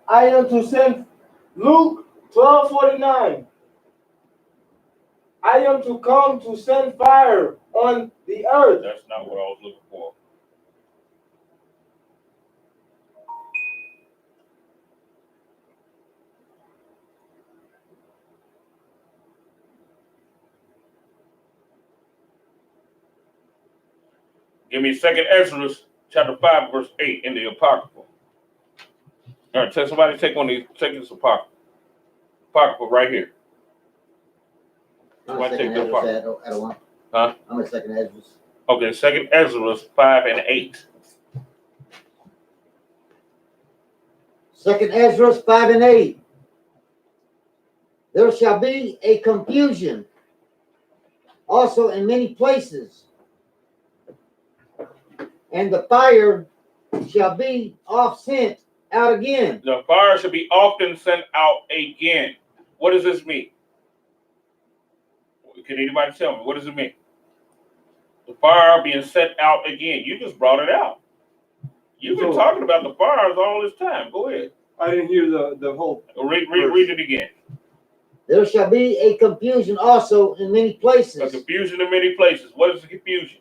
I am to send Luke 12:49. I am to come to send fire on the earth. That's not what I was looking for. Give me 2nd Ezra chapter 5 verse 8 in the Apocrypha. All right, tell somebody to take one of these. Take this Apocrypha right here. I'm Somebody a take second the Ezra Apocrypha. at one. Huh? I'm a second Ezra. Okay, 2nd Ezra 5 and 8. Second Ezra 5 and 8. There shall be a confusion also in many places, and the fire shall be oft sent out again. The fire should be often sent out again. What does this mean? Can anybody tell me? What does it mean? The fire being sent out again. You just brought it out. You've been talking about the fires all this time. Go ahead. I didn't hear the whole. Read it again. There shall be a confusion also in many A places. confusion in many places. What is the confusion?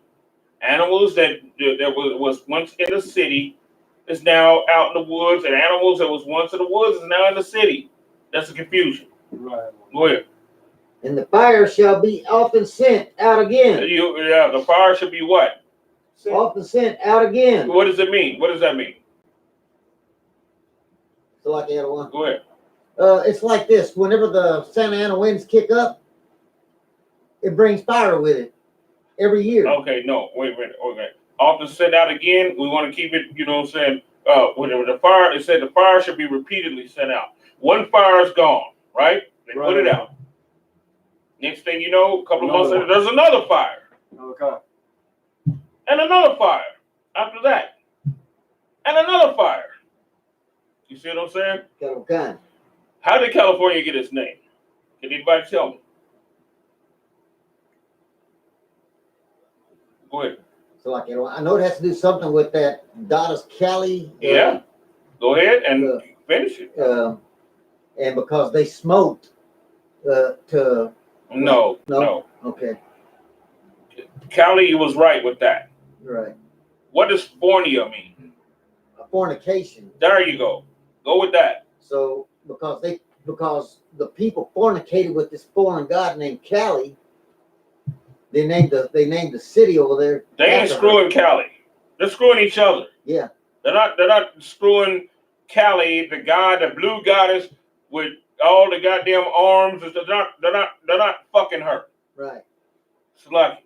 Animals that was once in the city is now out in the woods, and animals that was once in the woods is now in the city. That's a confusion. Right. Go ahead. And the fire shall be often sent out again. The fire should be what? Often sent out again. What does it mean? What does that mean? So like the other one. Go ahead. It's like this. Whenever the Santa Ana winds kick up, it brings fire with it every year. Okay, no, wait a minute. Okay. Often sent out again. We want to keep it, you know what I'm saying? Whenever the fire, it said the fire should be repeatedly sent out. One fire is gone, right? They put it out. Next thing you know, a couple of months later, there's another fire. Okay. And another fire after that. And another fire. You see what I'm saying? Okay. How did California get its name? Can anybody tell me? Go ahead. So like I know it has to do something with that Dottis Cali. Yeah. Go ahead and finish it. And because they smoked to. No. Okay. Cali was right with that. Right. What does fornia mean? Fornication. There you go. Go with that. So because the people fornicated with this foreign god named Cali, they named the city over there. They ain't screwing Cali. They're screwing each other. Yeah. They're not screwing Cali, the god, the blue goddess with all the goddamn arms. They're not fucking her. Right. It's lucky.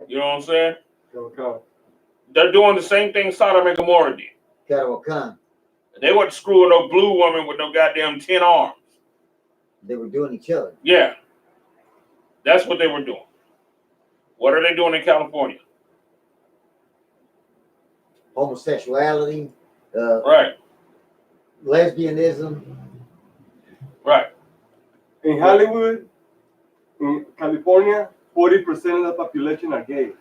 You know what I'm saying? Okay. They're doing the same thing Sodom and Gomorrah did. Carawakan. They weren't screwing no blue woman with no goddamn 10 arms. They were doing each other. Yeah. That's what they were doing. What are they doing in California? Homosexuality. Right. Lesbianism. Right. In Hollywood, in California, 40% of the population are gay.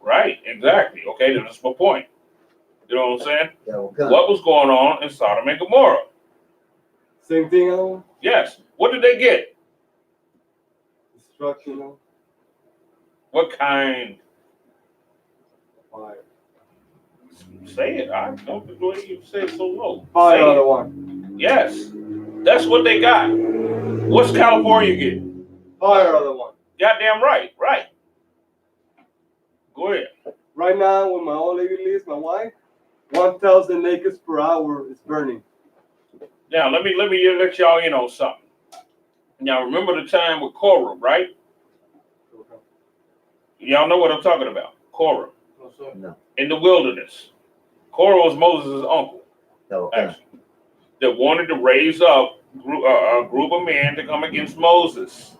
Right. Exactly. Okay, that's my point. You know what I'm saying? Carawakan. What was going on in Sodom and Gomorrah? Same thing, other one? Yes. What did they get? Destruction, no? What kind? Fire. Say it. I don't know the way you say it so low. Fire, Say other it. one. Yes. That's what they got. What's California get? Fire, other one. Goddamn right. Right. Go ahead. Right now, when my old lady lives, my wife, 1,000 acres per hour is burning. Now let me let y'all in on something. Now remember the time with Korah, right? Y'all know what I'm talking about. Korah. No. In the wilderness. Korah was Moses' uncle, Okay. actually, that wanted to raise up a group of men to come against Moses.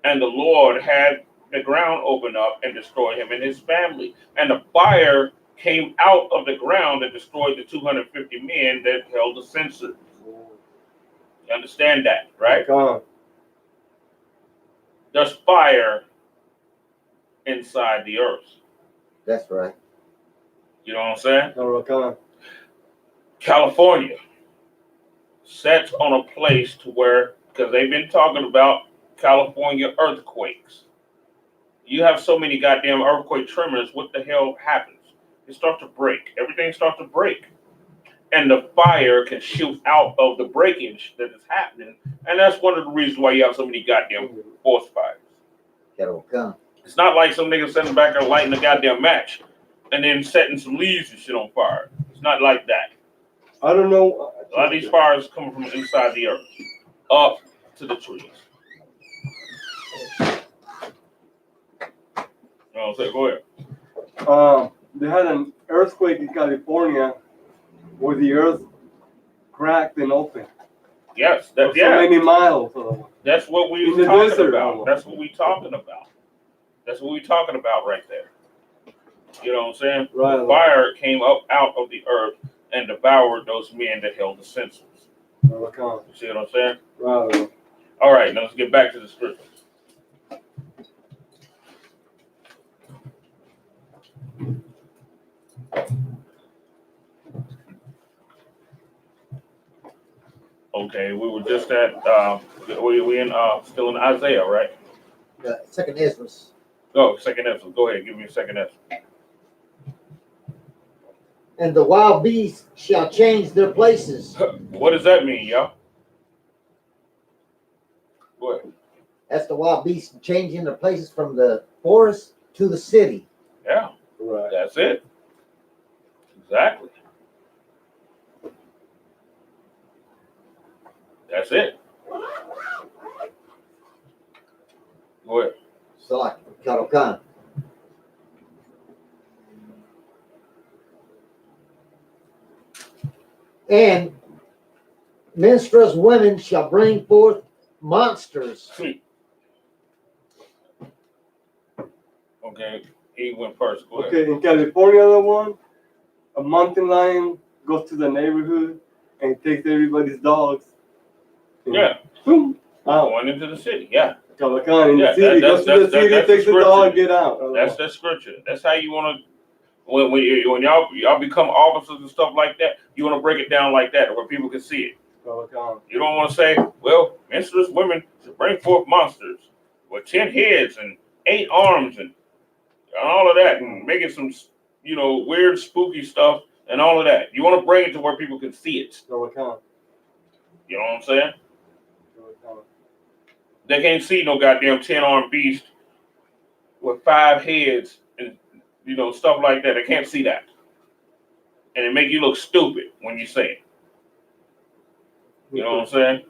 And the Lord had the ground open up and destroy him and his family. And the fire came out of the ground and destroyed the 250 men that held the censer. You understand that, right? Come on. There's fire inside the earth. That's right. You know what I'm saying? No, come on. California sets on a place to where, because they've been talking about California earthquakes. You have so many goddamn earthquake tremors, what the hell happens? It starts to break. Everything starts to break. And the fire can shoot out of the breakage that is happening. And that's one of the reasons why you have so many goddamn forest fires. Okay. It's not like some niggas sitting back there lighting a goddamn match and then setting some leaves and shit on fire. It's not like that. I don't know. A lot of these fires come from inside the earth, up to the trees. You know what I'm saying? Go ahead. They had an earthquake in California where the earth cracked and opened. Yes, For that, so yeah. many miles. That's what we In was the talking desert, about. almost. That's what we talking about. That's what we talking about right there. You know what I'm saying? Right. The fire came up out of the earth and devoured those men that held the censers. No, come on. You see what I'm saying? Right. All right, now let's get back to the scriptures. Okay, we were just at we in still in Isaiah, right? Second Ezra. Go, second Ezra. Go ahead, give me a second Ezra. And the wild beasts shall change their places. What does that mean, y'all? Go ahead. That's the wild beasts changing their places from the forest to the city. Yeah, Right. that's it. Exactly. That's it. Go ahead. So like Kadokan. And menstruous women shall bring forth monsters. Sweet. Okay, he went first. Go ahead. Okay, in California, the one, a mountain lion goes to the neighborhood and takes everybody's dogs. Yeah. Boom. Out. Going into the city. Yeah. Calacan in Yeah, the city, goes to the that's city, the takes the dog, scripture. get out. That's the scripture. That's how you want to. When y'all become officers and stuff like that, you want to break it down like that, where people can see it. Calacan. You don't want to say, well, menstruous women should bring forth monsters with 10 heads and 8 arms and all of that, and making some, weird, spooky stuff and all of that. You want to bring it to where people can see it. Calacan. You know what I'm saying? Calacan. They can't see no goddamn 10-armed beast with 5 heads and stuff like that. They can't see that, and it make you look stupid when you say it. You know what I'm saying?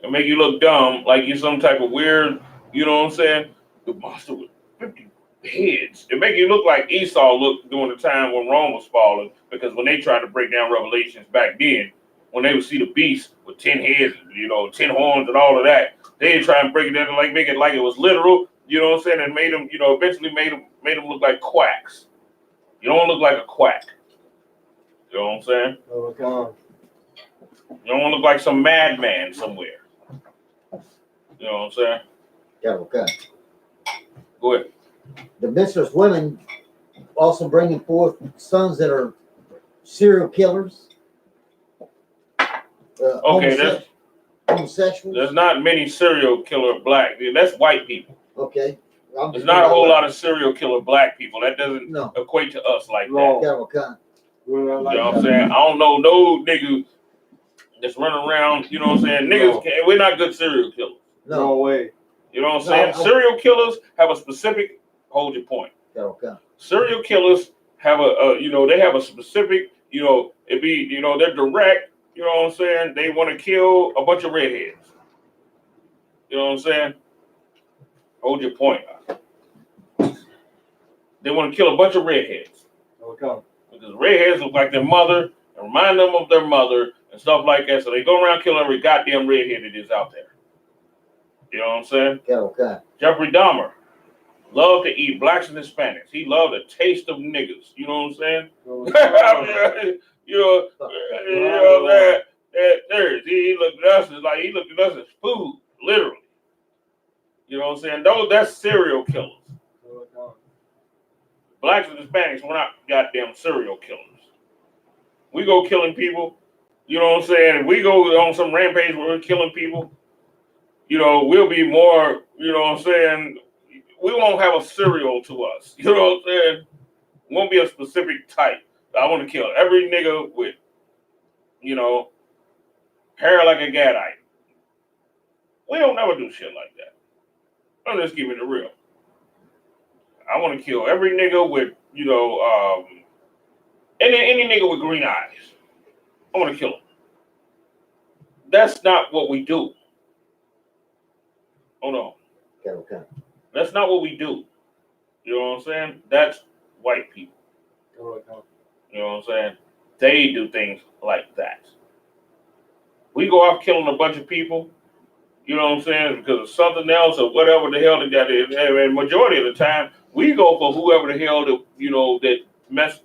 It make you look dumb, like you're some type of weird. You know what I'm saying? The monster with 50 heads. It make you look like Esau looked during the time when Rome was falling, because when they tried to break down Revelations back then, when they would see the beast with 10 heads, 10 horns and all of that, they'd try and break it down and make it like it was literal. You know what I'm saying? And made them, eventually made them look like quacks. You don't look like a quack. You know what I'm saying? Calacan. You don't want to look like some madman somewhere. You know what I'm saying? Kadokan. Go ahead. The menstruous women also bringing forth sons that are serial killers. Okay, homosexuals. there's not many serial killer black. That's white people. Okay. There's not a whole lot of serial killer black people. That doesn't No. equate to us like that. No. Carol Khan. We're not You like know what I'm that. saying? I don't know no nigga that's running around. You know what I'm saying? Niggas, we're not good serial killers. No way. You know what I'm saying? Serial killers have a specific. Hold your point. Carol Khan. Serial killers have they have a specific. It be they're direct. You know what I'm saying? They want to kill a bunch of redheads. You know what I'm saying? Hold your point. They want to kill a bunch of redheads. Okay. Because redheads look like their mother and remind them of their mother and stuff like that. So they go around killing every goddamn redhead that is out there. You know what I'm saying? Carol Khan. Jeffrey Dahmer loved to eat blacks and Hispanics. He loved the taste of niggas. You know what I'm saying? He looked at us as food, literally. You know what I'm saying? That's serial killers. Blacks and Hispanics, we're not goddamn serial killers. We go killing people. You know what I'm saying? If we go on some rampage where we're killing people, we'll be more, you know what I'm saying? We won't have a serial to us. You know what I'm saying? Won't be a specific type. I want to kill every nigga with, hair like a Gadite. We don't never do shit like that. I'm just keeping it real. I want to kill every nigga with, any nigga with green eyes. I want to kill him. That's not what we do. Oh no. Okay. That's not what we do. You know what I'm saying? That's white people. You know what I'm saying? They do things like that. We go off killing a bunch of people, you know what I'm saying, because of something else or whatever the hell that is. And majority of the time, we go for whoever the hell that messed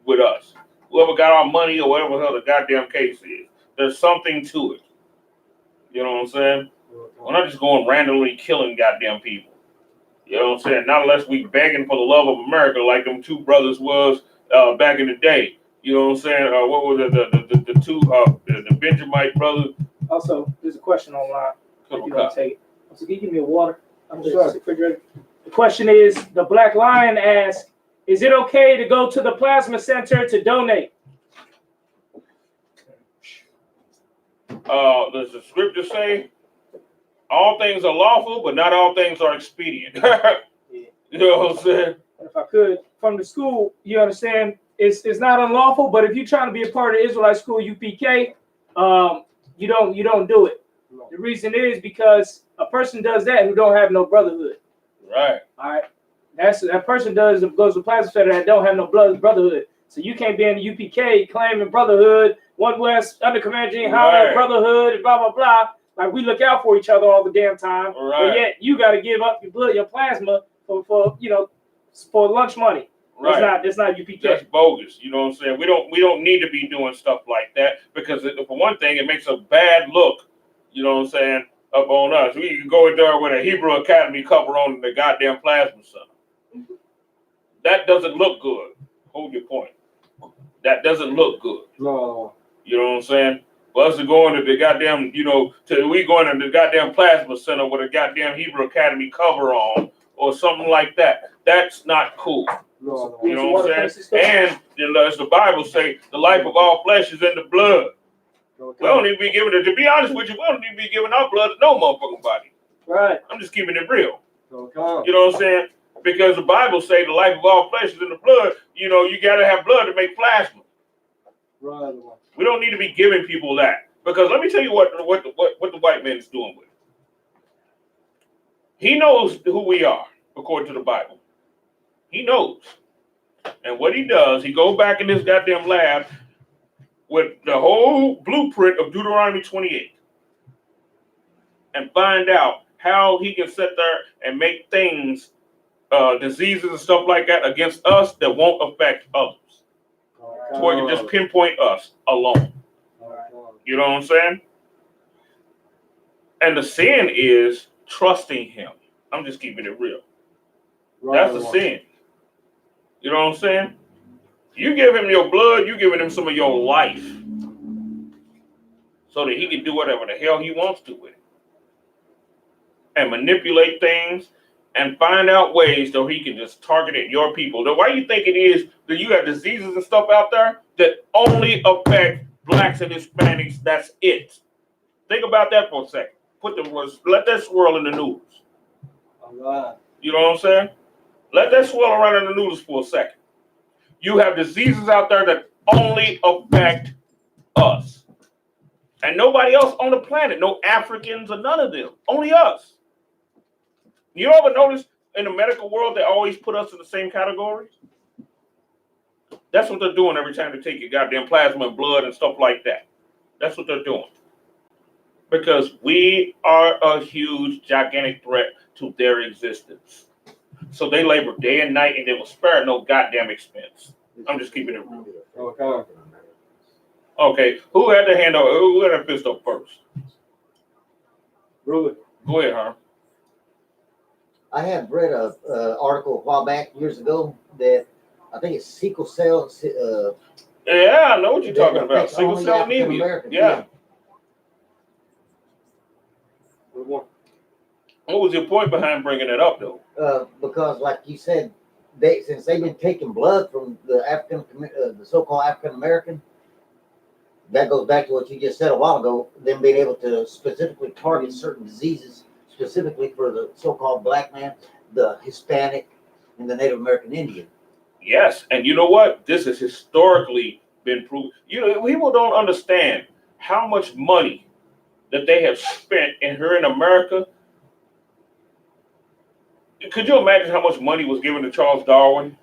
with us. Whoever got our money or whatever the hell the goddamn case is. There's something to it. You know what I'm saying? We're not just going randomly killing goddamn people. You know what I'm saying? Not unless we begging for the love of America like them two brothers was back in the day. You know what I'm saying? What was the two the Benjamite brothers? Also, there's a question online. If you want to take it. So can you give me a water? I'm just Sure. refrigerator. The question is, the Black Lion asks, is it okay to go to the plasma center to donate? Does the scripture say all things are lawful, but not all things are expedient? You know what I'm saying? If I could, from the school, you understand, it's not unlawful, but if you're trying to be a part of the Israelite school, I.S.U.P.K, you don't do it. The reason is because a person does that who don't have no brotherhood. Right. All right. That person goes to plasma center that don't have no brotherhood. So you can't be in the U.P.K claiming brotherhood, One West, under Commander GEN.YAHANNA, brotherhood, and blah, blah, blah. Like we look out for each other all the damn time. Right. But yet you got to give up your blood, your plasma for lunch money. Right. That's not U.P.K. That's bogus. You know what I'm saying? We don't need to be doing stuff like that because for one thing, it makes a bad look. You know what I'm saying? Up on us. We can go in there with a Hebrew Academy cover on the goddamn plasma center. That doesn't look good. Hold your point. That doesn't look good. No. You know what I'm saying? For us to go into the goddamn, we going into the goddamn plasma center with a goddamn Hebrew Academy cover on or something like that. That's not cool. No. You know what I'm saying? And as the Bible say, the life of all flesh is in the blood. We don't need to be giving it. To be honest with you, we don't need to be giving our blood to no motherfucking body. Right. I'm just keeping it real. Okay. You know what I'm saying? Because the Bible say the life of all flesh is in the blood. You got to have blood to make plasma. Right. We don't need to be giving people that. Because let me tell you what the white man is doing with it. He knows who we are, according to the Bible. He knows. And what he does, he goes back in this goddamn lab with the whole blueprint of Deuteronomy 28 and find out how he can sit there and make things, diseases and stuff like that against us that won't affect others. So he can just pinpoint us alone. You know what I'm saying? And the sin is trusting him. I'm just keeping it real. That's the sin. You know what I'm saying? You give him your blood, you giving him some of your life. so that he can do whatever the hell he wants to with it and manipulate things and find out ways so he can just target at your people. Why do you think it is that you have diseases and stuff out there that only affect blacks and Hispanics? That's it. Think about that for a second. Let that swirl in the news. All right. You know what I'm saying? Let that swirl around in the news for a second. You have diseases out there that only affect us. And nobody else on the planet. No Africans or none of them. Only us. You ever notice in the medical world they always put us in the same category? That's what they're doing every time they take your goddamn plasma and blood and stuff like that. That's what they're doing. Because we are a huge, gigantic threat to their existence. So they labor day and night and they will spare no goddamn expense. I'm just keeping it real. Okay. Okay, who had the hand up? Who had their fist up first? Really? Go ahead, Harm. I had read a article a while back years ago that I think it's sickle cell. Yeah, I know what you're talking that about. affects Sickle only cell African anemia. Americans, Yeah. What? What was your point behind bringing it up, though? Because, like you said, since they've been taking blood from the the so-called African American, that goes back to what you just said a while ago. Them being able to specifically target certain diseases, specifically for the so-called black man, the Hispanic, and the Native American Indian. Yes, and you know what? This has historically been proven. You know, people don't understand how much money that they have spent here in America. Could you imagine how much money was given to Charles Darwin?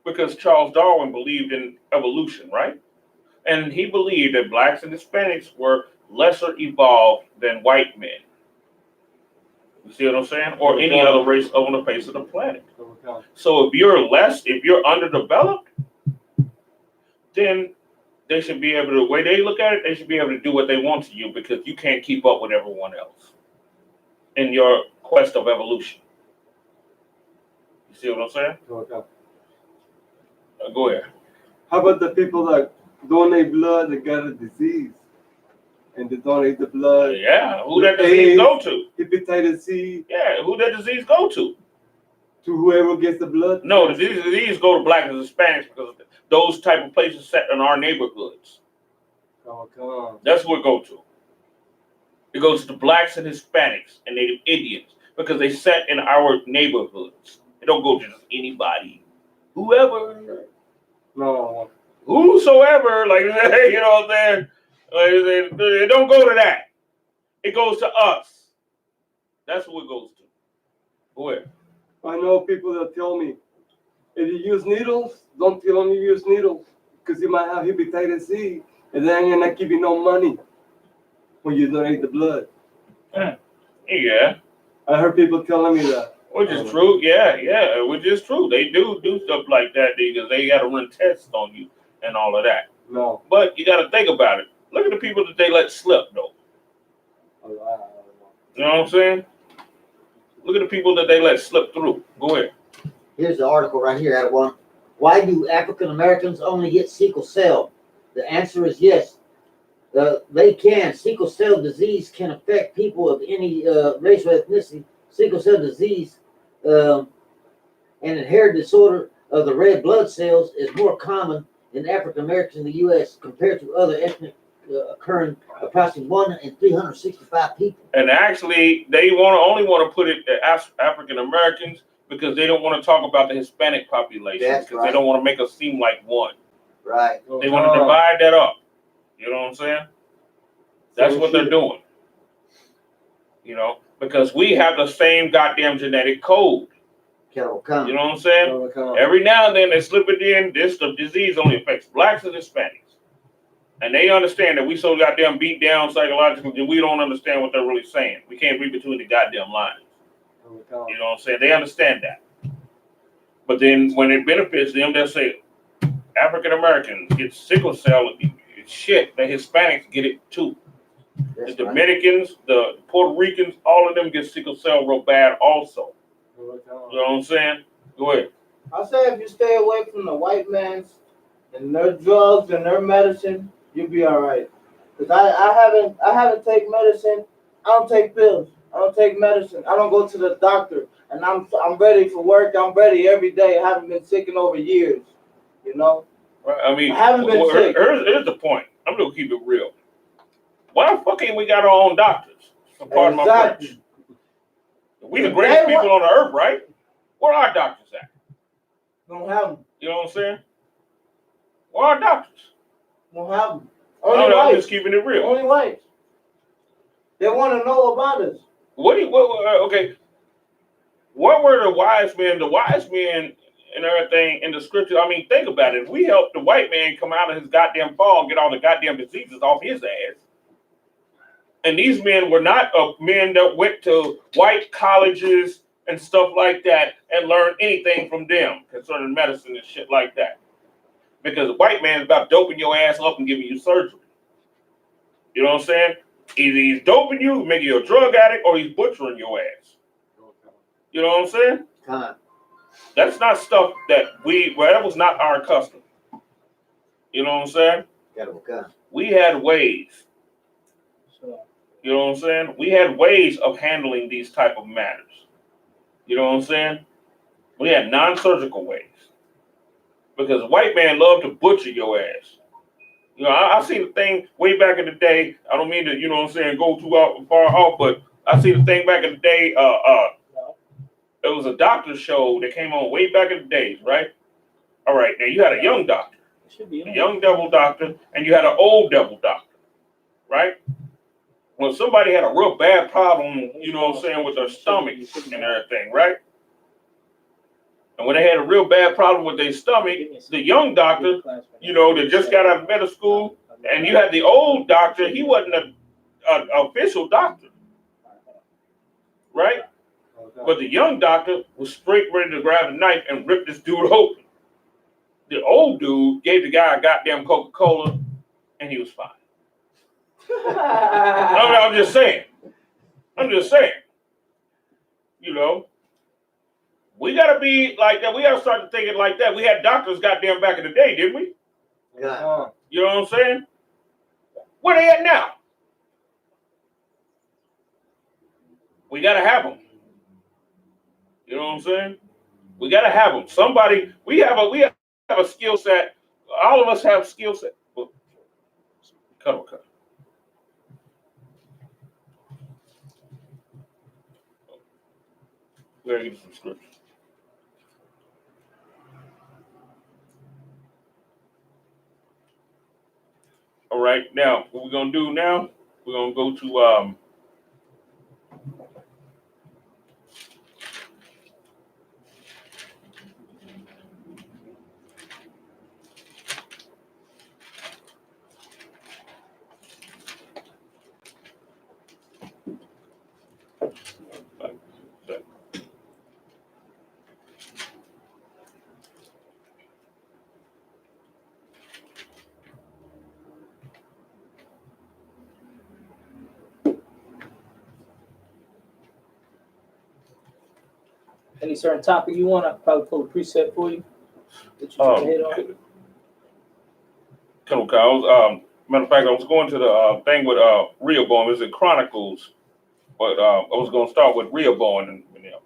Because Charles Darwin believed in evolution, right? And he believed that blacks and Hispanics were lesser evolved than white men. You see what I'm saying? Or any other race on the face of the planet. Okay. So if you're underdeveloped, then they should be able to, the way they look at it, they should be able to do what they want to you because you can't keep up with everyone else in your quest of evolution. You see what I'm saying? Okay. Go ahead. How about the people that donate blood that got a disease? And they donate the blood. Yeah, who that disease go to? Hepatitis C. Yeah, who that disease go to? To whoever gets the blood. No, the disease go to blacks and Hispanics because those type of places set in our neighborhoods. Oh, come on. That's where it go to. It goes to blacks and Hispanics and Native Indians because they set in our neighborhoods. It don't go to just anybody. Whoever. No. Whosoever, like, you know what I'm saying? Like, it don't go to that. It goes to us. That's who it goes to. Go ahead. I know people that tell me, if you use needles, don't only use needles because you might have hepatitis C and then you're not giving no money when you donate the blood. Yeah. I heard people telling me that. Which is true. Yeah. Which is true. They do stuff like that because they got to run tests on you and all of that. No. But you got to think about it. Look at the people that they let slip, though. You know what I'm saying? Look at the people that they let slip through. Go ahead. Here's the article right here at one. Why do African Americans only get sickle cell? The answer is yes. They can. Sickle cell disease can affect people of any race or ethnicity. Sickle cell disease, an inherited disorder of the red blood cells, is more common in African Americans in the U.S. compared to other ethnic occurring approximately 1 in 365 people. And actually, they only want to put it at African Americans because they don't want to talk about the Hispanic population because they don't want to make us seem like one. Right. They want to divide that up. You know what I'm saying? That's what they're doing. You know, because we have the same goddamn genetic code. You know what I'm saying? Every now and then they slip it in. The disease only affects blacks and Hispanics. And they understand that we so goddamn beat down psychologically that we don't understand what they're really saying. We can't read between the goddamn lines. You know what I'm saying? They understand that. But then when it benefits them, they'll say African Americans get sickle cell. Shit, the Hispanics get it too. The Dominicans, the Puerto Ricans, all of them get sickle cell real bad also. You know what I'm saying? Go ahead. I say if you stay away from the white man's and their drugs and their medicine You'll be all right. Cause I haven't taken medicine. I don't take pills. I don't take medicine. I don't go to the doctor. And I'm ready for work. I'm ready every day. I haven't been sick in over years. You know. Right? I mean, I haven't been sick. Here's the point. I'm gonna keep it real. Why the fuck ain't we got our own doctors? Pardon my French. We the greatest people on the earth, right? Where are our doctors at? Don't have them. You know what I'm saying? Where are our doctors? Don't have them. I'm just keeping it real. Only whites. They want to know about us. Okay. What were the wise men? The wise men and everything in the scripture. I mean, think about it. If we helped the white man come out of his goddamn fall and get all the goddamn diseases off his ass. And these men were not men that went to white colleges and stuff like that and learned anything from them concerning medicine and shit like that. Because the white man is about doping your ass up and giving you surgery. You know what I'm saying? Either he's doping you, making you a drug addict, or he's butchering your ass. You know what I'm saying? That's not stuff that that was not our custom. You know what I'm saying? We had ways. You know what I'm saying? We had ways of handling these type of matters. You know what I'm saying? We had non-surgical ways. Because white man loved to butcher your ass. You know, I seen the thing way back in the day. I don't mean to, you know what I'm saying, go too far off, but I seen the thing back in the day. It was a doctor show that came on way back in the days, right? All right, now you had a young doctor, a young devil doctor, and you had an old devil doctor, right? When somebody had a real bad problem, you know what I'm saying, with their stomach and everything, right? And when they had a real bad problem with their stomach, the young doctor, you know, that just got out of medical school, and you had the old doctor, he wasn't an official doctor, right? But the young doctor was straight ready to grab a knife and rip this dude open. The old dude gave the guy a goddamn Coca-Cola, and he was fine. I'm just saying. You know, we gotta be like that. We gotta start thinking like that. We had doctors goddamn back in the day, didn't we? Yeah. You know what I'm saying? Where they at now? We gotta have them. You know what I'm saying? We gotta have them. Somebody. We have a skill set. All of us have skill set. Cut. We gotta get some scripture. All right, now what we're gonna do now? We're gonna go to Any certain topic you want, I can probably pull a preset for you. That you can hit on. Matter of fact, I was going to the thing with Rehoboam. It was in Chronicles, but I was going to start with Rehoboam, and you know,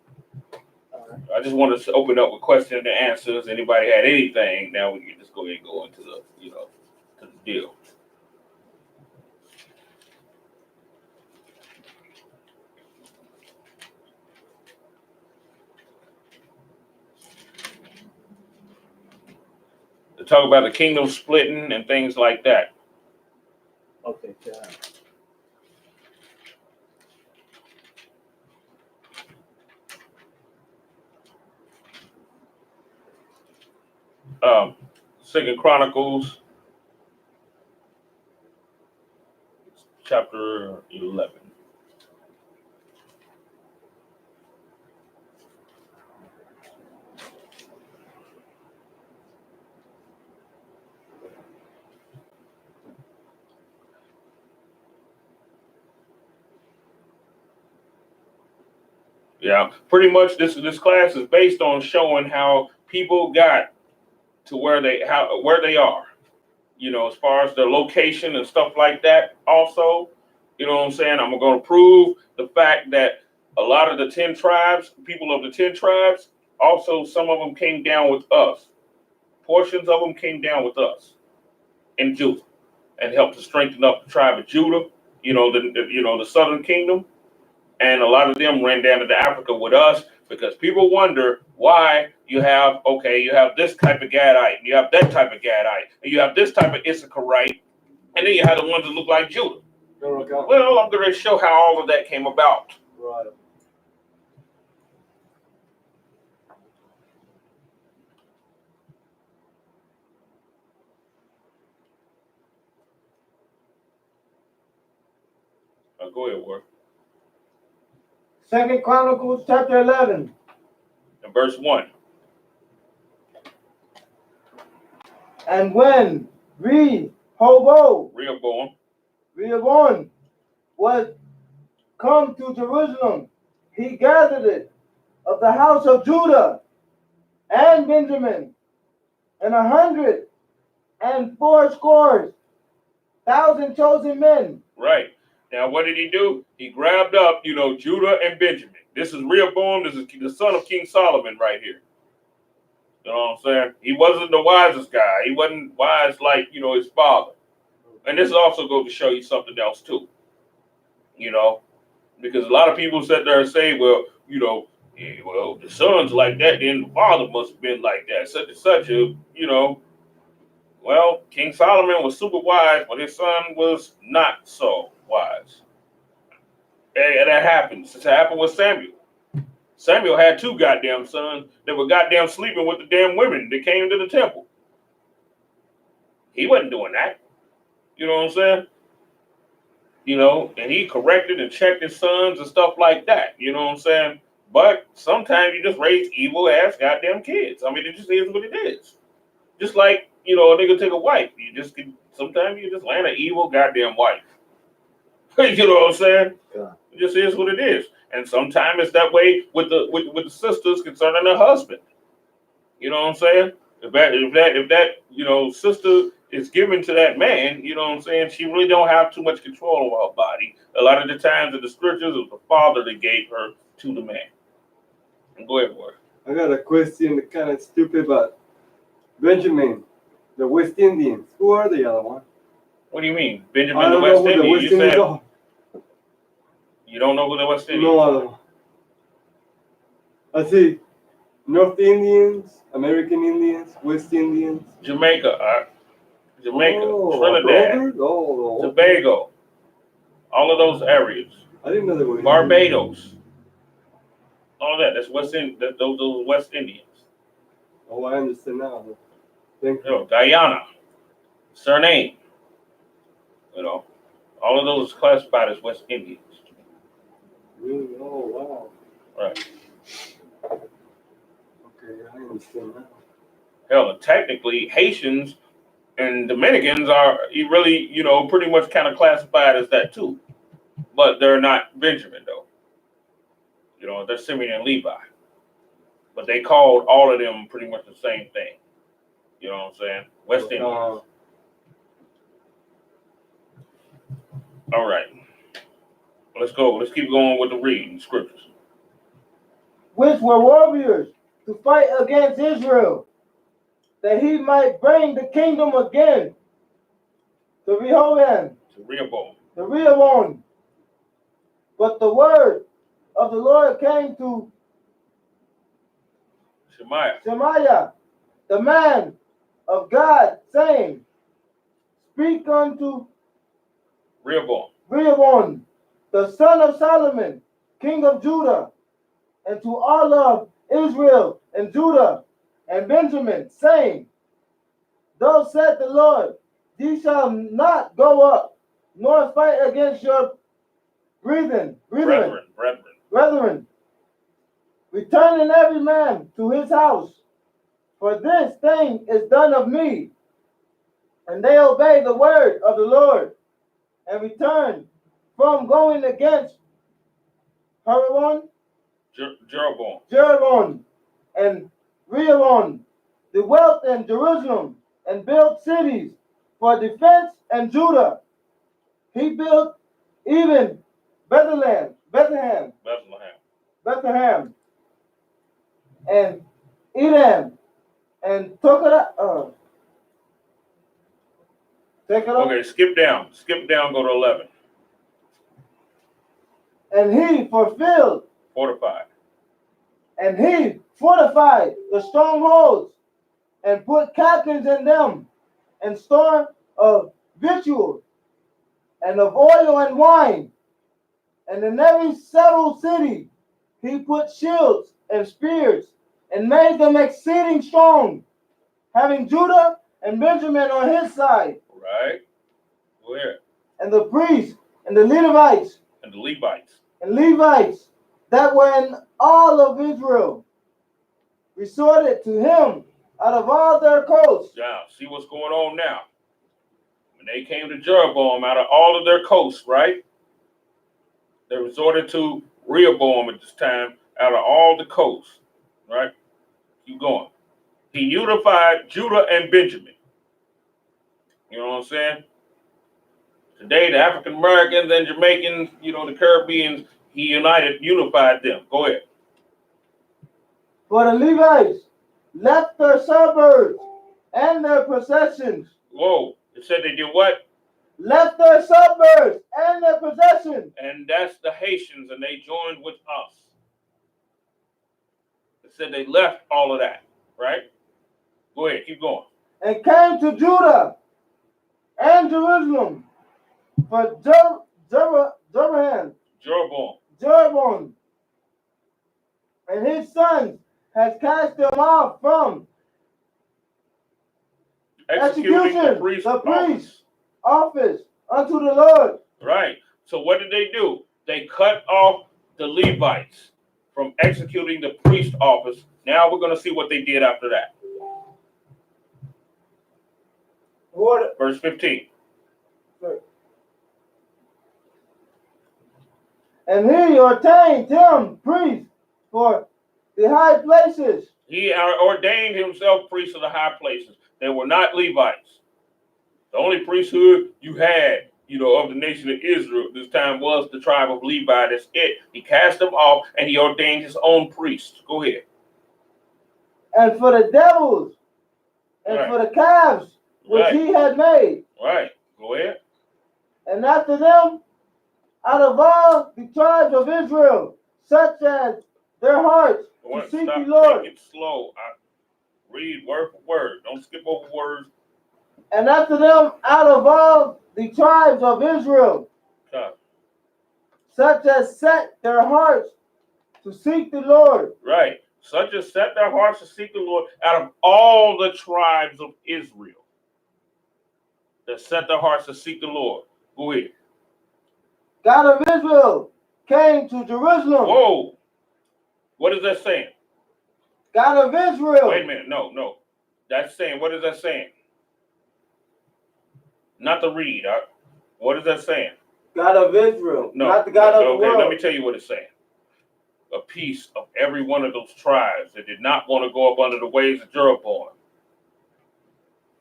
I just wanted to open up with questions and answers. Anybody had anything? Now we can just go ahead and go into the to the deal. To talk about the kingdom splitting and things like that. Okay, Second Chronicles, chapter 11. Yeah, pretty much this class is based on showing how people got to where they are. as far as the location and stuff like that also, you know what I'm saying? I'm going to prove the fact that a lot of the 10 tribes, people of the 10 tribes, also some of them came down with us. Portions of them came down with us in Judah and helped to strengthen up the tribe of Judah, the southern kingdom. And a lot of them ran down into Africa with us because people wonder why you have this type of Gadite, and you have that type of Gadite, and you have this type of Issacharite, and then you have the ones that look like Judah. Well, I'm going to show how all of that came about. Right. Go ahead, Ward. 2 Chronicles chapter 11. And verse 1. And when Rehoboam was come to Jerusalem, he gathered it of the house of Judah and Benjamin, and 180,000 chosen men. Right. Now, what did he do? He grabbed up, Judah and Benjamin. This is Rehoboam. This is the son of King Solomon right here. You know what I'm saying? He wasn't the wisest guy. He wasn't wise like, his father. And this also goes to show you something else too. Because a lot of people sit there and say, well, the son's like that, then the father must have been like that, such and such Well, King Solomon was super wise, but his son was not so wise. And that happens. It happened with Samuel. Samuel had 2 goddamn sons that were goddamn sleeping with the damn women that came to the temple. He wasn't doing that. You know what I'm saying? And he corrected and checked his sons and stuff like that. You know what I'm saying? But sometimes you just raise evil ass goddamn kids. I mean, it just is what it is. Just like, a nigga take a wife. Sometimes you just land an evil goddamn wife. You know what I'm saying? Yeah. It just is what it is. And sometimes it's that way with the sisters concerning their husband. You know what I'm saying? If that sister is given to that man, you know what I'm saying, she really don't have too much control over her body. A lot of the times in the scriptures, it was the father that gave her to the man. Go ahead, boy. I got a question that kind of stupid, but Benjamin, the West Indians, who are the other one? What do you mean? Benjamin I the don't know West who the Indian? West You Indians said are. you don't know who the West Indians No, I are? don't. I see North Indians, American Indians, West Indians. Jamaica, Oh, Trinidad, Robert? Oh, Tobago, all of those areas. I didn't know they were Indians. Barbados, all that. That's those West Indians. Oh, I understand now. Thank you. Guyana, Suriname, all of those classified as West Indians. Really? Oh, wow. Right. Okay, I understand now. Hell, technically, Haitians and Dominicans are really, pretty much kind of classified as that too. But they're not Benjamin, though. They're Simeon and Levi. But they called all of them pretty much the same thing. You know what I'm saying? West Indians. All right. Let's go. Let's keep going with the reading scriptures. Which were warriors to fight against Israel, that he might bring the kingdom again to Rehoboam. But the word of the Lord came to Shemaiah, the man of God, saying, Speak unto Rehoboam, the son of Solomon, king of Judah, and to all of Israel and Judah and Benjamin, saying, Thus said the Lord, ye shall not go up, nor fight against your brethren. Returning every man to his house, for this thing is done of me. And they obeyed the word of the Lord, and returned from going against Jeroboam and Rehoboam, dwelt in Jerusalem, and built cities for defense and Judah. He built even Bethlehem, and Edom, and took it up. Take it up. Okay, skip down, go to 11. And he Fortified. And he fortified the strongholds and put captains in them, and store of victuals and of oil and wine. And in every settled city he put shields and spears, and made them exceeding strong, having Judah and Benjamin on his side. Right. Where? And the priests and the Levites. And the Levites. And Levites that were in all of Israel resorted to him out of all their coasts. Now, see what's going on now. When they came to Jeroboam out of all of their coasts, right? They resorted to Rehoboam at this time out of all the coasts, right? Keep going. He unified Judah and Benjamin. You know what I'm saying? Today, the African Americans and Jamaicans, the Caribbeans, he unified them. Go ahead. For the Levites left their suburbs and their possessions. Whoa. It said they did what? Left their suburbs and their possessions. And that's the Haitians, and they joined with us. It said they left all of that, right? Go ahead, keep going. And came to Judah and Jerusalem for Jeroboam and his sons has cast them off from executing the priest office unto the Lord. Right. So what did they do? They cut off the Levites from executing the priest office. Now we're going to see what they did after that. Verse 15. And he ordained him priest for the high places. He ordained himself priest of the high places. They were not Levites. The only priesthood you had, of the nation of Israel this time was the tribe of Levi. That's it. He cast them off and he ordained his own priest. Go ahead. And for the devils and for the calves which he had made. Right. Go ahead. And after them, out of all the tribes of Israel, such as their hearts to seek the Lord. Take it slow. Read word for word. Don't skip over words. And after them, out of all the tribes of Israel, such as set their hearts to seek the Lord. Right. Such as set their hearts to seek the Lord out of all the tribes of Israel. That set their hearts to seek the Lord. Go ahead. God of Israel came to Jerusalem. Whoa. What is that saying? God of Israel. Wait a minute. No. That's saying, what is that saying? Not the read. What is that saying? God of Israel. No. Not the God of the world. Let me tell you what it's saying. A piece of every one of those tribes that did not want to go up under the ways of Jeroboam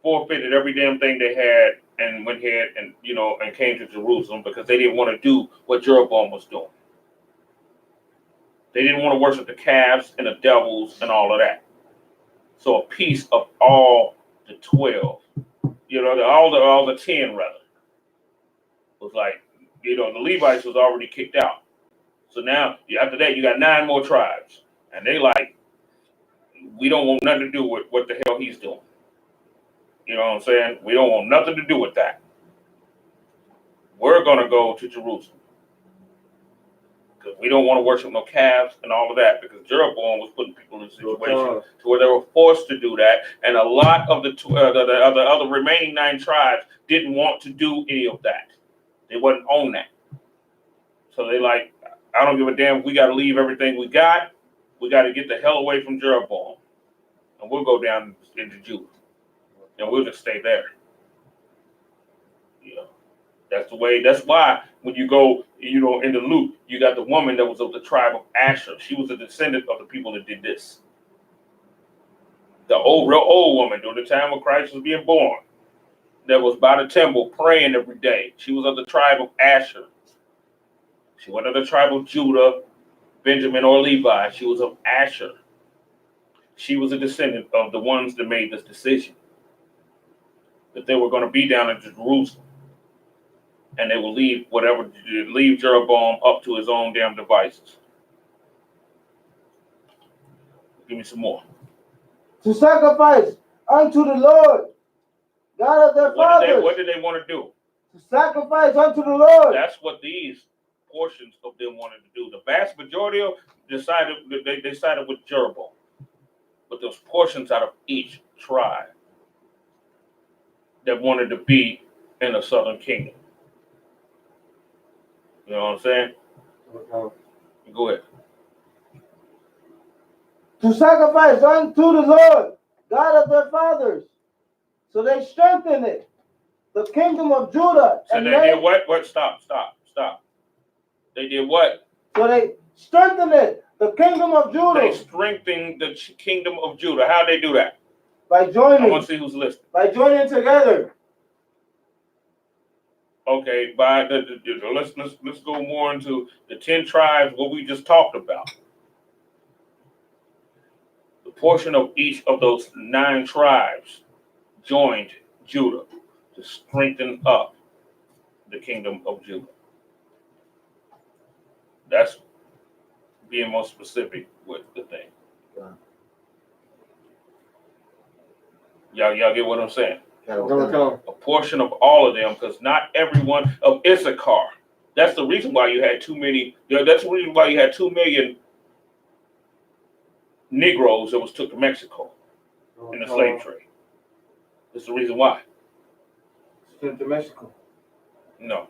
forfeited every damn thing they had and went ahead and came to Jerusalem because they didn't want to do what Jeroboam was doing. They didn't want to worship the calves and the devils and all of that. So a piece of all the 12, all the 10 rather, was like, the Levites was already kicked out. So now after that you got 9 more tribes, and they like, we don't want nothing to do with what the hell he's doing. You know what I'm saying? We don't want nothing to do with that. We're going to go to Jerusalem. Because we don't want to worship no calves and all of that. Because Jeroboam was putting people in a situation to where they were forced to do that. And a lot of the other remaining 9 tribes didn't want to do any of that. They wasn't on that. So they like, I don't give a damn. We got to leave everything we got. We got to get the hell away from Jeroboam. And we'll go down into Judah. And we'll just stay there. That's the way. That's why when you go, in the Luke, you got the woman that was of the tribe of Asher. She was a descendant of the people that did this. The real old woman during the time when Christ was being born. that was by the temple praying every day. She was of the tribe of Asher. She wasn't of the tribe of Judah, Benjamin, or Levi. She was of Asher. She was a descendant of the ones that made this decision that they were going to be down in Jerusalem, and they will leave Jeroboam up to his own damn devices. Give me some more. To sacrifice unto the Lord, God of their fathers. What did they want to do? To sacrifice unto the Lord. That's what these portions of them wanted to do. The vast majority of they sided with Jeroboam, but there's portions out of each tribe that wanted to be in the southern kingdom. You know what I'm saying? Go ahead. To sacrifice unto the Lord, God of their fathers. So they strengthened it, the kingdom of Judah. So and they did what? What? Stop. They did what? So they strengthened it, the kingdom of Judah. They strengthened the kingdom of Judah. How'd they do that? By joining. I want to see who's listening. By joining together. Okay, let's go more into the 10 tribes, what we just talked about. The portion of each of those 9 tribes joined Judah to strengthen up the kingdom of Judah. That's being more specific with the thing. Y'all get what I'm saying? A portion of all of them, because not everyone of Issachar. That's the reason why you had too many. That's the reason why you had 2 million Negroes that was took to Mexico in the slave trade. That's the reason why. Strength to Mexico. No,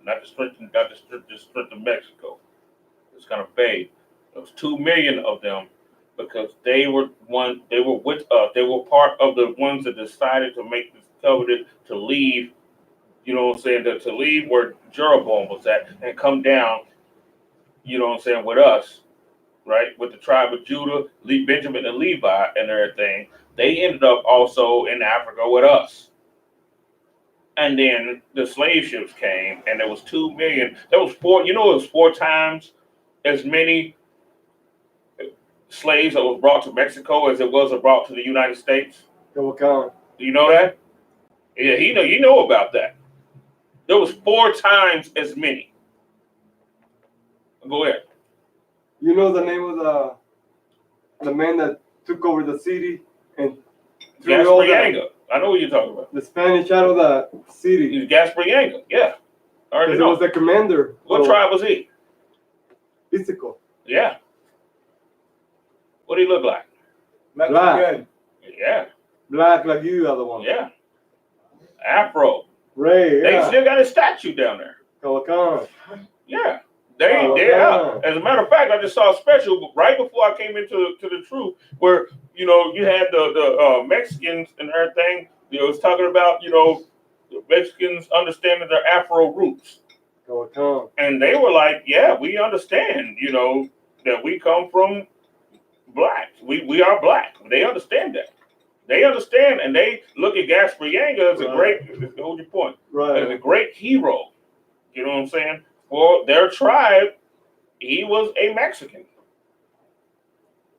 not the strength of Mexico. It's kind of vague. There was 2 million of them because they were with us. They were part of the ones that decided to make this covenant to leave. You know what I'm saying? To leave where Jeroboam was at and come down. You know what I'm saying, with us, right? With the tribe of Judah, Benjamin, and Levi, and everything. They ended up also in Africa with us. And then the slave ships came, and there was 2 million. There was 4. You know, it was 4 times as many slaves that was brought to Mexico as it was brought to the United States. Do you know that? Yeah, you know about that. There was 4 times as many. Go ahead. You know the name of the man that took over the city and Gasprianga. I know what you're talking about. The Spanish out of the city. He's Gasprianga. Yeah. I already know. He was the commander. What tribe was he? I.S.U.K. Yeah. What did he look like? Black. Yeah. Black like you, other one. Yeah. Afro. Ray. They still got a statue down there. Calacan. Yeah. They out. As a matter of fact, I just saw a special right before I came into the truth where, you know, you had the Mexicans and everything. You know, it was talking about, you know, the Mexicans understanding their Afro roots. And they were like, yeah, we understand, you know, that we come from black. We are black. They understand that. They understand, and they look at Gasprianga as a great, hold your point, as a great hero. You know what I'm saying? For their tribe, he was a Mexican.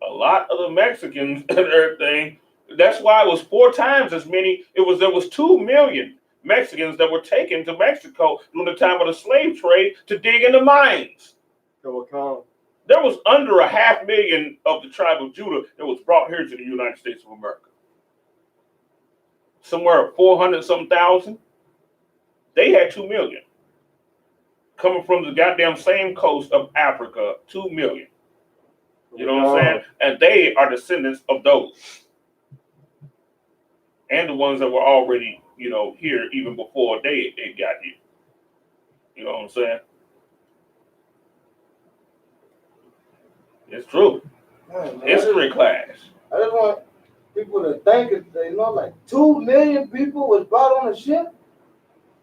A lot of the Mexicans and everything. That's why it was 4 times as many. There was 2 million Mexicans that were taken to Mexico during the time of the slave trade to dig in the mines. There was under 500,000 of the tribe of Judah that was brought here to the United States of America. Somewhere 400-some thousand. They had 2 million. Coming from the goddamn same coast of Africa, 2 million. You know what I'm saying? And they are descendants of those. And the ones that were already, you know, here even before they got here. You know what I'm saying? It's true. History class. I just want people to think that, you know, like 2 million people was brought on a ship.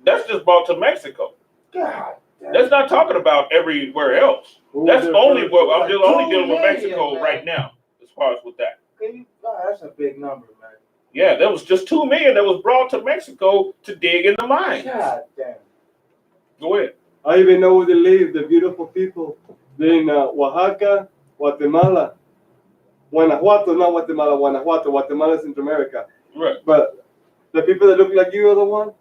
That's just brought to Mexico. God. That's not talking about everywhere else. That's only what I'm only dealing with Mexico right now, as far as with that. That's a big number, man. Yeah, there was just 2 million that was brought to Mexico to dig in the mines. God damn. Go ahead. I even know where they live, the beautiful people. They're in Oaxaca, Guatemala. Guanajuato, not Guatemala, Guanajuato. Guatemala is in America. Right. But the people that look like you are the one.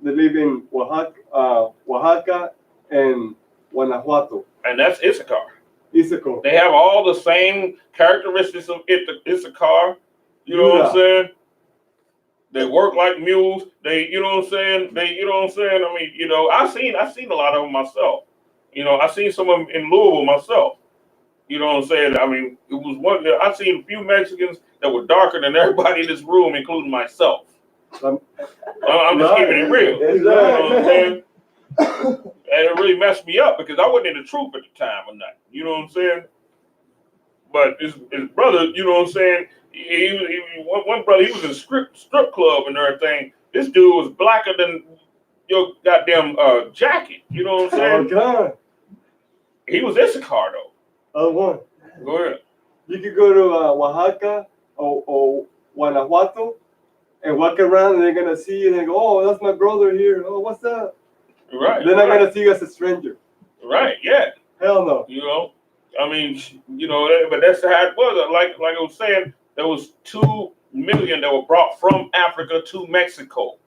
They live in Oaxaca and Guanajuato. And that's Issachar. I.S.U.P.K. They have all the same characteristics of Issachar. You know what I'm saying? They work like mules. They, you know what I'm saying? They, you know what I'm saying? I mean, you know, I've seen a lot of them myself. You know, I seen some of them in Louisville myself. You know what I'm saying? I mean, it was one. I seen a few Mexicans that were darker than everybody in this room, including myself. I'm just keeping it real. You know what I'm saying? And it really messed me up because I wasn't in the troop at the time or nothing. You know what I'm saying? But his brother, you know what I'm saying? One brother, he was in strip club and everything. This dude was blacker than your goddamn jacket. You know what I'm saying? Oh, God. He was Issachar though. Other one. Go ahead. You could go to Oaxaca or Guanajuato and walk around and they're going to see you and they go, oh, that's my brother here. Oh, what's up? Right. They're not going to see you as a stranger. Right, yeah. Hell no. You know, I mean, you know, but that's how it was. Like I was saying, there was 2 million that were brought from Africa to Mexico.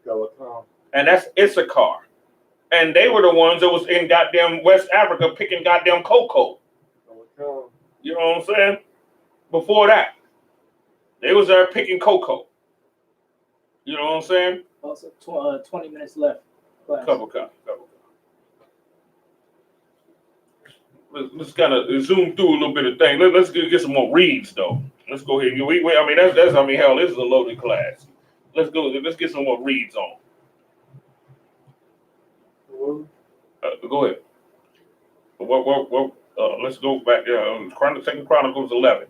And that's Issachar. And they were the ones that was in goddamn West Africa picking goddamn cocoa. You know what I'm saying? Before that, they was there picking cocoa. You know what I'm saying? Also, 20 minutes left. Couple. Let's kind of zoom through a little bit of things. Let's get some more reads though. Let's go ahead. I mean, that's I mean, hell, this is a loaded class. Let's go. Let's get some more reads on. Go ahead. Let's go back. Second Chronicles 11.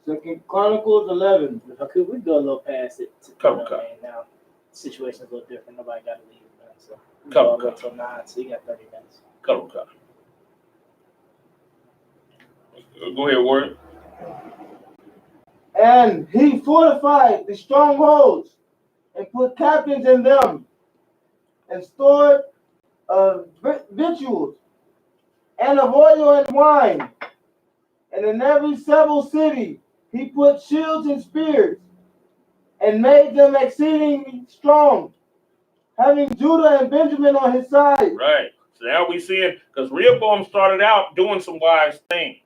Second Chronicles 11. Okay, we go a little past it. Couple. Now, the situation's a little different. Nobody got to leave, man. So Couple. Go till 9. So you got 30 minutes. Couple. Go ahead, Word. And he fortified the strongholds and put captains in them and stored victuals and of oil and wine. And in every several city he put shields and spears and made them exceedingly strong, having Judah and Benjamin on his side. Right. So now we see it because Rehoboam started out doing some wise things.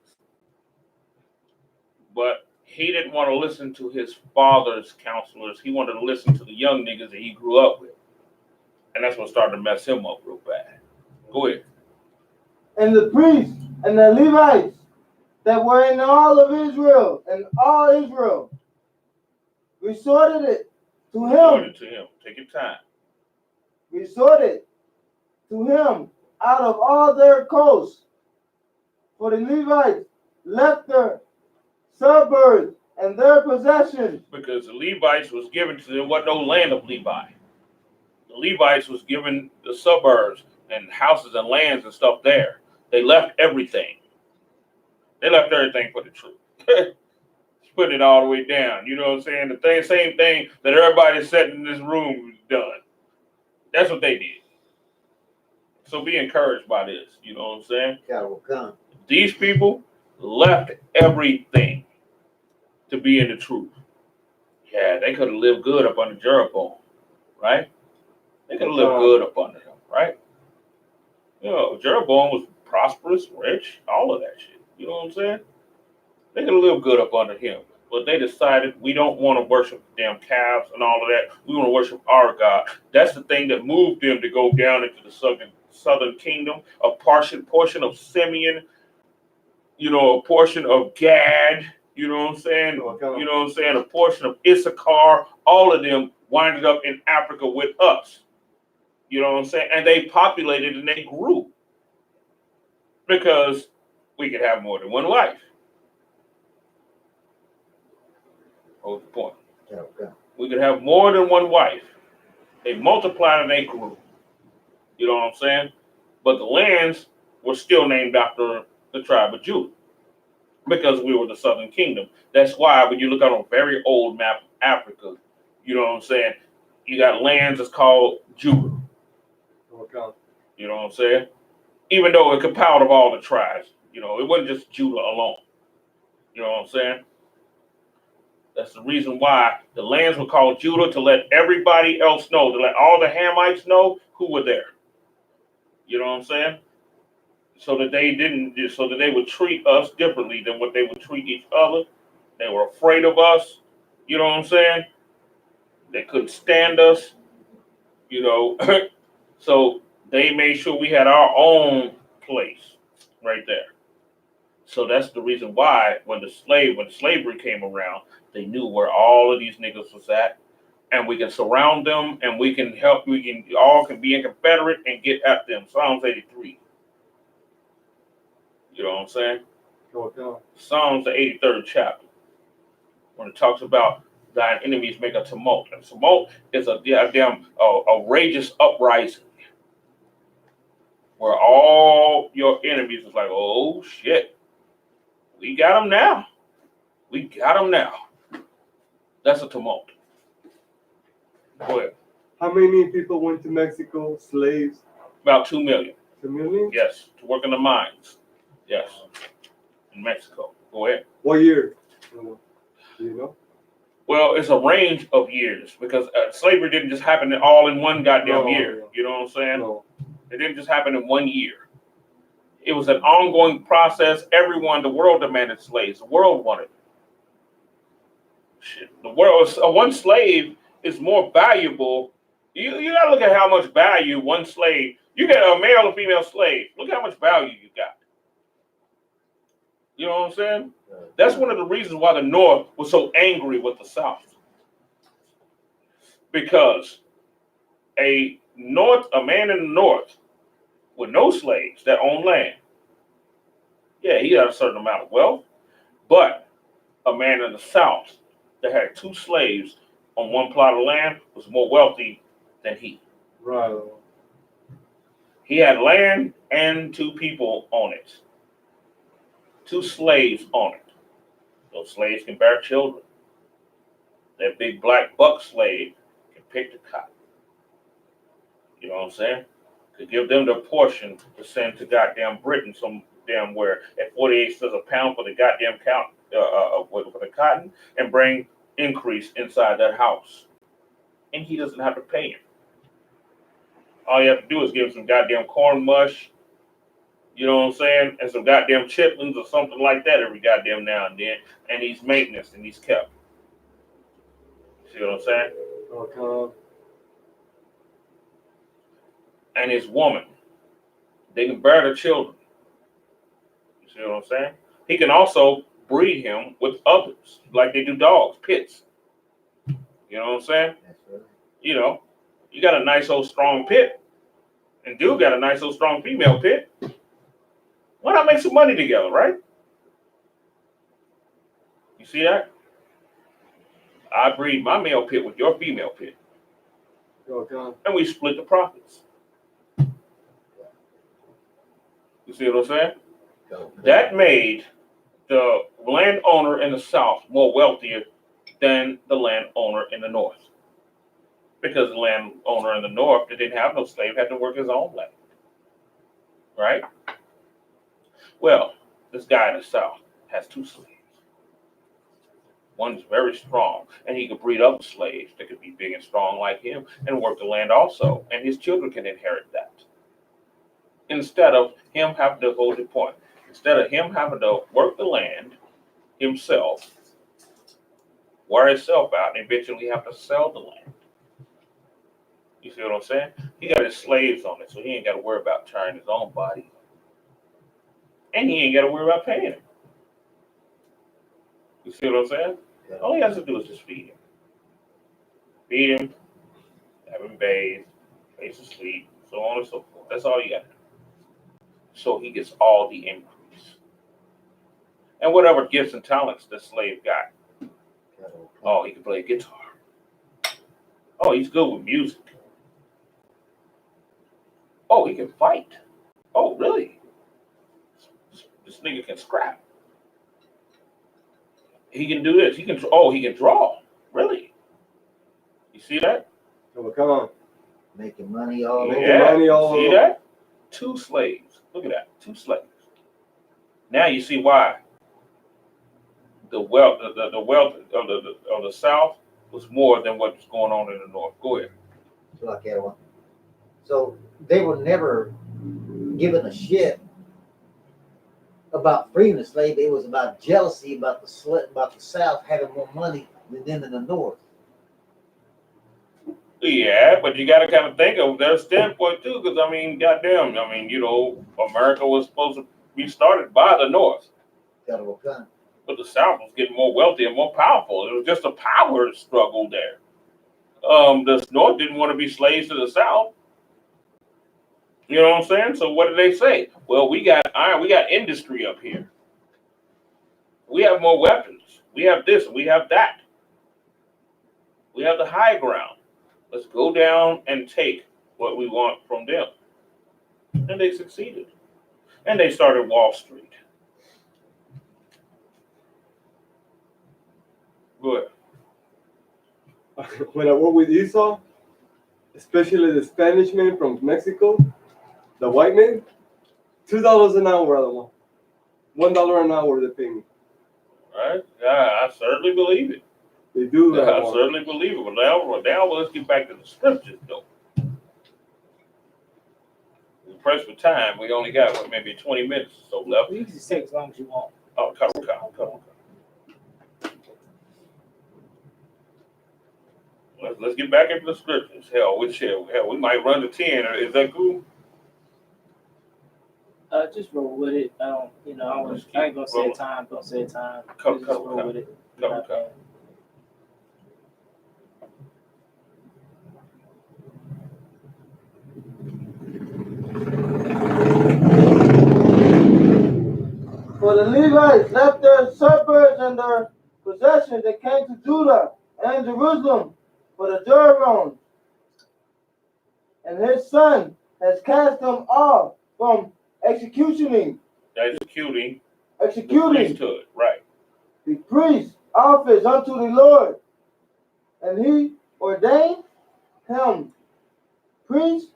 But he didn't want to listen to his father's counselors. He wanted to listen to the young niggas that he grew up with. And that's what started to mess him up real bad. Go ahead. And the priests and the Levites that were in all of Israel and all Israel resorted it to him. Take your time. Resorted to him out of all their coasts. For the Levites left their suburbs and their possessions. Because the Levites was given to them, wasn't no land of Levi. The Levites was given the suburbs and houses and lands and stuff there. They left everything. They left everything for the truth. Putting it all the way down. You know what I'm saying? The same thing that everybody sitting in this room done. That's what they did. So be encouraged by this. You know what I'm saying? God will come. These people left everything to be in the truth. Yeah, they could have lived good up under Jeroboam, right? They could have lived good up under him, right? You know, Jeroboam was prosperous, rich, all of that shit. You know what I'm saying? They could have lived good up under him. But they decided we don't want to worship damn calves and all of that. We want to worship our God. That's the thing that moved them to go down into the southern kingdom, a portion of Simeon, you know, a portion of Gad, you know what I'm saying? You know what I'm saying? A portion of Issachar, all of them winded up in Africa with us. You know what I'm saying? And they populated and they grew because we could have more than one wife. What's the point? Okay. We could have more than one wife. They multiplied and they grew. You know what I'm saying? But the lands were still named after the tribe of Judah because we were the southern kingdom. That's why when you look on a very old map Africa. You know what I'm saying? You got lands that's called Judah. Okay. You know what I'm saying? Even though it compiled of all the tribes, you know, it wasn't just Judah alone. You know what I'm saying? That's the reason why the lands were called Judah, to let everybody else know, to let all the Hamites know who were there. You know what I'm saying? So that they would treat us differently than what they would treat each other. They were afraid of us. You know what I'm saying? They couldn't stand us. You know, so they made sure we had our own place right there. So that's the reason why when slavery came around, they knew where all of these niggas was at, and we can surround them, and we can help. We can be in Confederate and get at them. Psalms 83. You know what I'm saying? Okay. Psalms the 83rd chapter, when it talks about thine enemies make a tumult. And tumult is a damn outrageous uprising, where all your enemies is like, oh shit, we got them now. We got them now. That's a tumult. Go ahead. How many people went to Mexico? Slaves? About 2 million. 2 million? Yes, to work in the mines. Yes, in Mexico. Go ahead. What year? Do you know? Well, it's a range of years, because slavery didn't just happen all in one goddamn No, year. no. You know what I'm saying? No. It didn't just happen in 1 year. It was an ongoing process. The world demanded slaves. The world wanted it. Shit. The world, one slave is more valuable. You gotta look at how much value one slave. You get a male or female slave. Look how much value you got. You know what I'm saying? That's one of the reasons why the North was so angry with the South. Because a man in the North with no slaves that owned land, yeah, he had a certain amount of wealth. But a man in the South that had 2 slaves on one plot of land was more wealthy than he. Right. He had land and 2 people on it. 2 slaves on it. Those slaves can bear children. That big black buck slave can pick the cotton. You know what I'm saying? Could give them their portion to send to goddamn Britain some damn where at 48 cents a pound for the goddamn for the cotton, and bring increase inside that house. And he doesn't have to pay him. All you have to do is give him some goddamn corn mush, you know what I'm saying, and some goddamn chitlins or something like that every goddamn now and then, and he's maintenance and he's kept. See what I'm saying? Okay. And his woman, they can bear the children. You see what I'm saying? He can also breed him with others, like they do dogs, pits. You know what I'm saying? You know, you got a nice old strong pit, and dude got a nice old strong female pit. Why not make some money together, right? You see that? I breed my male pit with your female pit, Okay. and we split the profits. You see what I'm saying? That made the landowner in the South more wealthier than the landowner in the North. Because the landowner in the North that didn't have no slave had to work his own land. Right? Well, this guy in the South has 2 slaves. One's very strong, and he could breed other slaves that could be big and strong like him and work the land also, and his children can inherit that. Instead of him having to hold the point, instead of him having to work the land himself, wear himself out, and eventually have to sell the land. You see what I'm saying? He got his slaves on it, so he ain't got to worry about trying his own body. And he ain't got to worry about paying him. You see what I'm saying? All he has to do is just feed him. Feed him, have him bathe, place to sleep, so on and so forth. That's all you got to do. So he gets all the increase. And whatever gifts and talents the slave got. Oh, he can play guitar. Oh, he's good with music. Oh, he can fight. Oh, really? This nigga can scrap. He can do this. He can draw. Really? You see that? Oh, come on. Making money all Making over. money all See over. that? 2 slaves. Look at that. 2 slaves. Now you see why the wealth of the South was more than what's going on in the North. Go ahead. So they were never given a shit about freeing the slave. It was about jealousy about the South having more money than them in the North. Yeah, but you got to kind of think of their standpoint too, because I mean, goddamn, I mean, you know, America was supposed to be started by the North, but the South was getting more wealthy and more powerful. It was just a power struggle there. The North didn't want to be slaves to the South. You know what I'm saying? So what did they say? Well, we got iron, we got industry up here. We have more weapons. We have this, we have that. We have the high ground. Let's go down and take what we want from them. And they succeeded. And they started Wall Street. Good. When I work with Esau, especially the Spanish man from Mexico, the white man, $2 an hour, other one. $1 an hour they pay me. Right? Yeah, I certainly believe it. They do that. I certainly believe it. But now let's get back to the scriptures, though. We're pressed for time. We only got, what, maybe 20 minutes or so left. You can just take as long as you want. Oh, come on. Let's get back into the scriptures. Hell, we might run to 10. Is that cool? Just roll with it. I ain't gonna say time. Don't say time. Just roll with it. Come. For the Levites left their suburbs and their possessions and came to Judah and Jerusalem for the Jeroboam. And his son has cast them off from executing Priesthood, right. the priest office unto the Lord. And he ordained him priest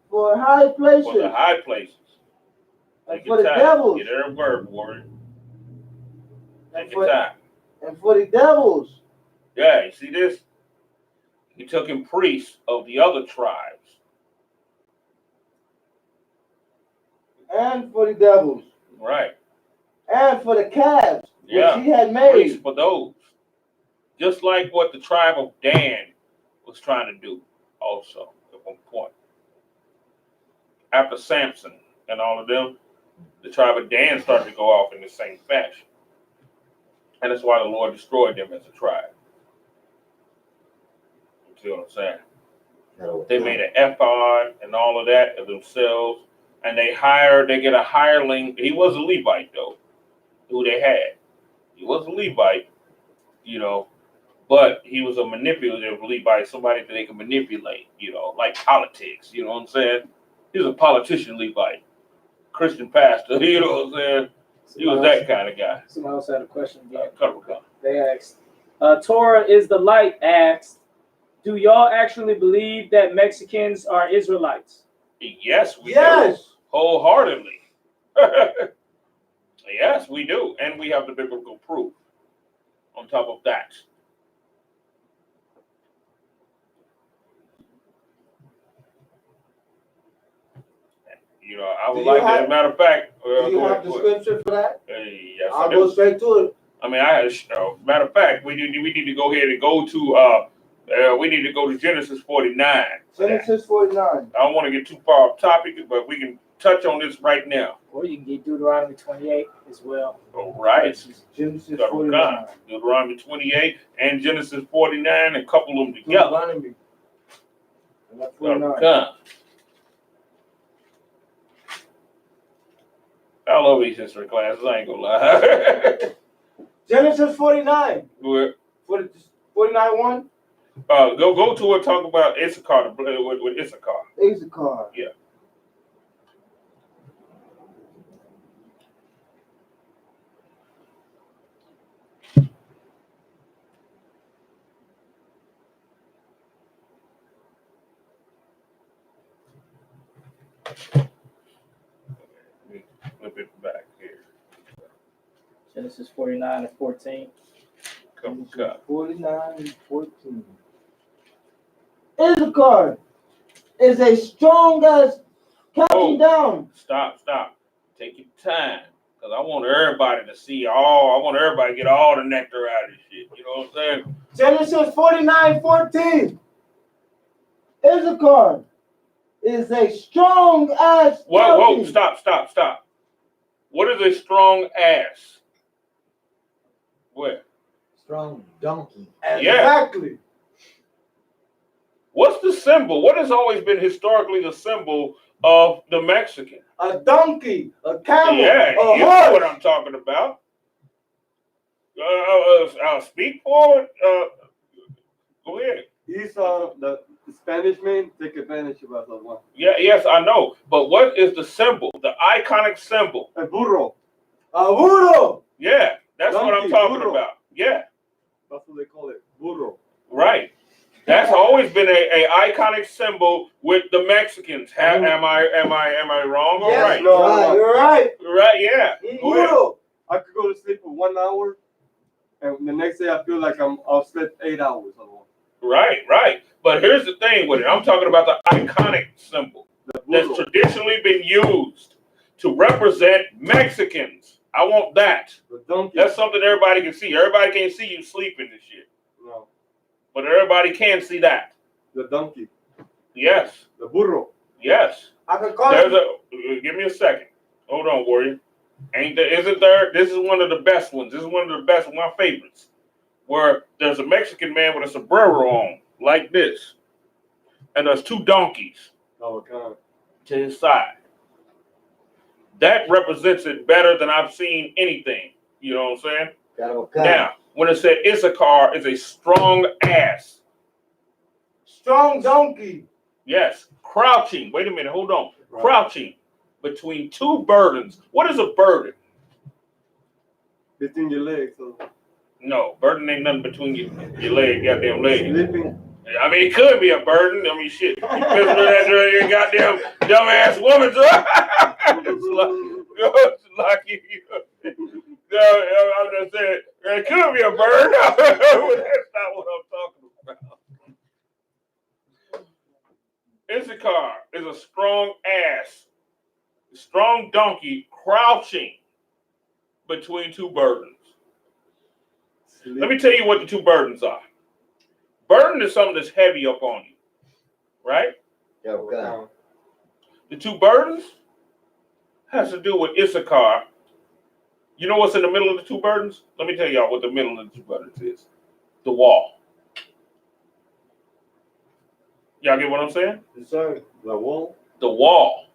for high places. For the high places. And for the devils. Get every word, Warren. Take your time. And for the devils. Yeah, you see this? He took him priests of the other tribes. And for the devils. Right. And for the calves which he had made. Priests for those. Just like what the tribe of Dan was trying to do also at one point. After Samson and all of them, the tribe of Dan started to go off in the same fashion. And that's why the Lord destroyed them as a tribe. You see what I'm saying? They made an ephod and all of that of themselves. And they get a hireling. He was a Levite, though, who they had. He was a Levite, but he was a manipulative Levite, somebody that they could manipulate, like politics, you know what I'm saying? He was a politician Levite, Christian pastor, you know what I'm saying? He was that kind of guy. Somebody else had a question again. Come. They asked, Torah is the light asked, do y'all actually believe that Mexicans are Israelites? Yes, we do. Wholeheartedly. Yes, we do. And we have the biblical proof on top of that. I would like that. As a matter of fact, do you have the scripture for that? Yes, I'll go straight to it. I mean, matter of fact, we need to go ahead and go to we need to go to Genesis 49. Genesis 49. I don't want to get too far off topic, but we can touch on this right now. Or you can get Deuteronomy 28 as well. All right. Genesis 49. Deuteronomy 28 and Genesis 49 and couple them together. Deuteronomy 49. I love these history classes, I ain't gonna lie. Genesis 49. What? 49:1. Go to it. Talk about Issachar with Issachar. Isupk. Yeah. Flip it back here. Genesis 49 and 14. Cup. 49 and 14. Issachar is a strong as counting down. Stop. Take your time. Because I want everybody to see all, I want everybody to get all the nectar out of this shit. You know what I'm saying? Genesis 49:14. Issachar is a strong as Whoa, counting. stop. What is a strong ass? Where? Strong donkey. Exactly. What's the symbol? What has always been historically the symbol of the Mexican? A donkey, a camel, Yeah, a you know horse. what I'm talking about. Speak forward. Go ahead. Esau, the Spanish man, take advantage of us. One. Yeah, yes, I know. But what is the symbol? The iconic symbol. A burro. A burro. Yeah, that's what I'm Donkey, talking burro. about. Yeah, That's what they call it. Burro. right. That's always been a iconic symbol with the Mexicans. Am I wrong or Yes, right? No, right, you're right. Right, yeah. Go ahead. Burro. I could go to sleep for 1 hour, and the next day I feel like I'll sleep 8 hours. Right. But here's the thing with it. I'm talking about the iconic symbol The that's burro. traditionally been used to represent Mexicans. I want that. The donkey. That's something everybody can see. Everybody can't see you sleeping and shit. No. But everybody can see that. The donkey. Yes. The burro. Yes. I could call There's it. give me a second. Hold on, Warrior. Isn't there? This is one of the best ones. This is one of the best, my favorites. Where there's a Mexican man with a sombrero on, like this. And there's two donkeys Oh, God. to his side. That represents it better than I've seen anything. You know what I'm saying? Now, when it said Issachar is a strong ass. Strong donkey. Yes. Crouching. Wait a minute. Hold on. Right. Crouching between two burdens. What is a burden? Between your legs. So. No, burden ain't nothing between your leg, goddamn leg. Sleeping. I mean, it could be a burden. I mean, shit. You pissing that your goddamn dumbass woman. It's like you. No, I'm just saying, it could be a burden. That's not what I'm talking about. Issachar is a strong ass, strong donkey crouching between two burdens. Let me tell you what the two burdens are. Burden is something that's heavy up on you, right? Okay. The two burdens has to do with Issachar. You know what's in the middle of the two burdens? Let me tell y'all what the middle of the two burdens is. The wall. Y'all get what I'm saying? Yes, sir. The wall. The wall.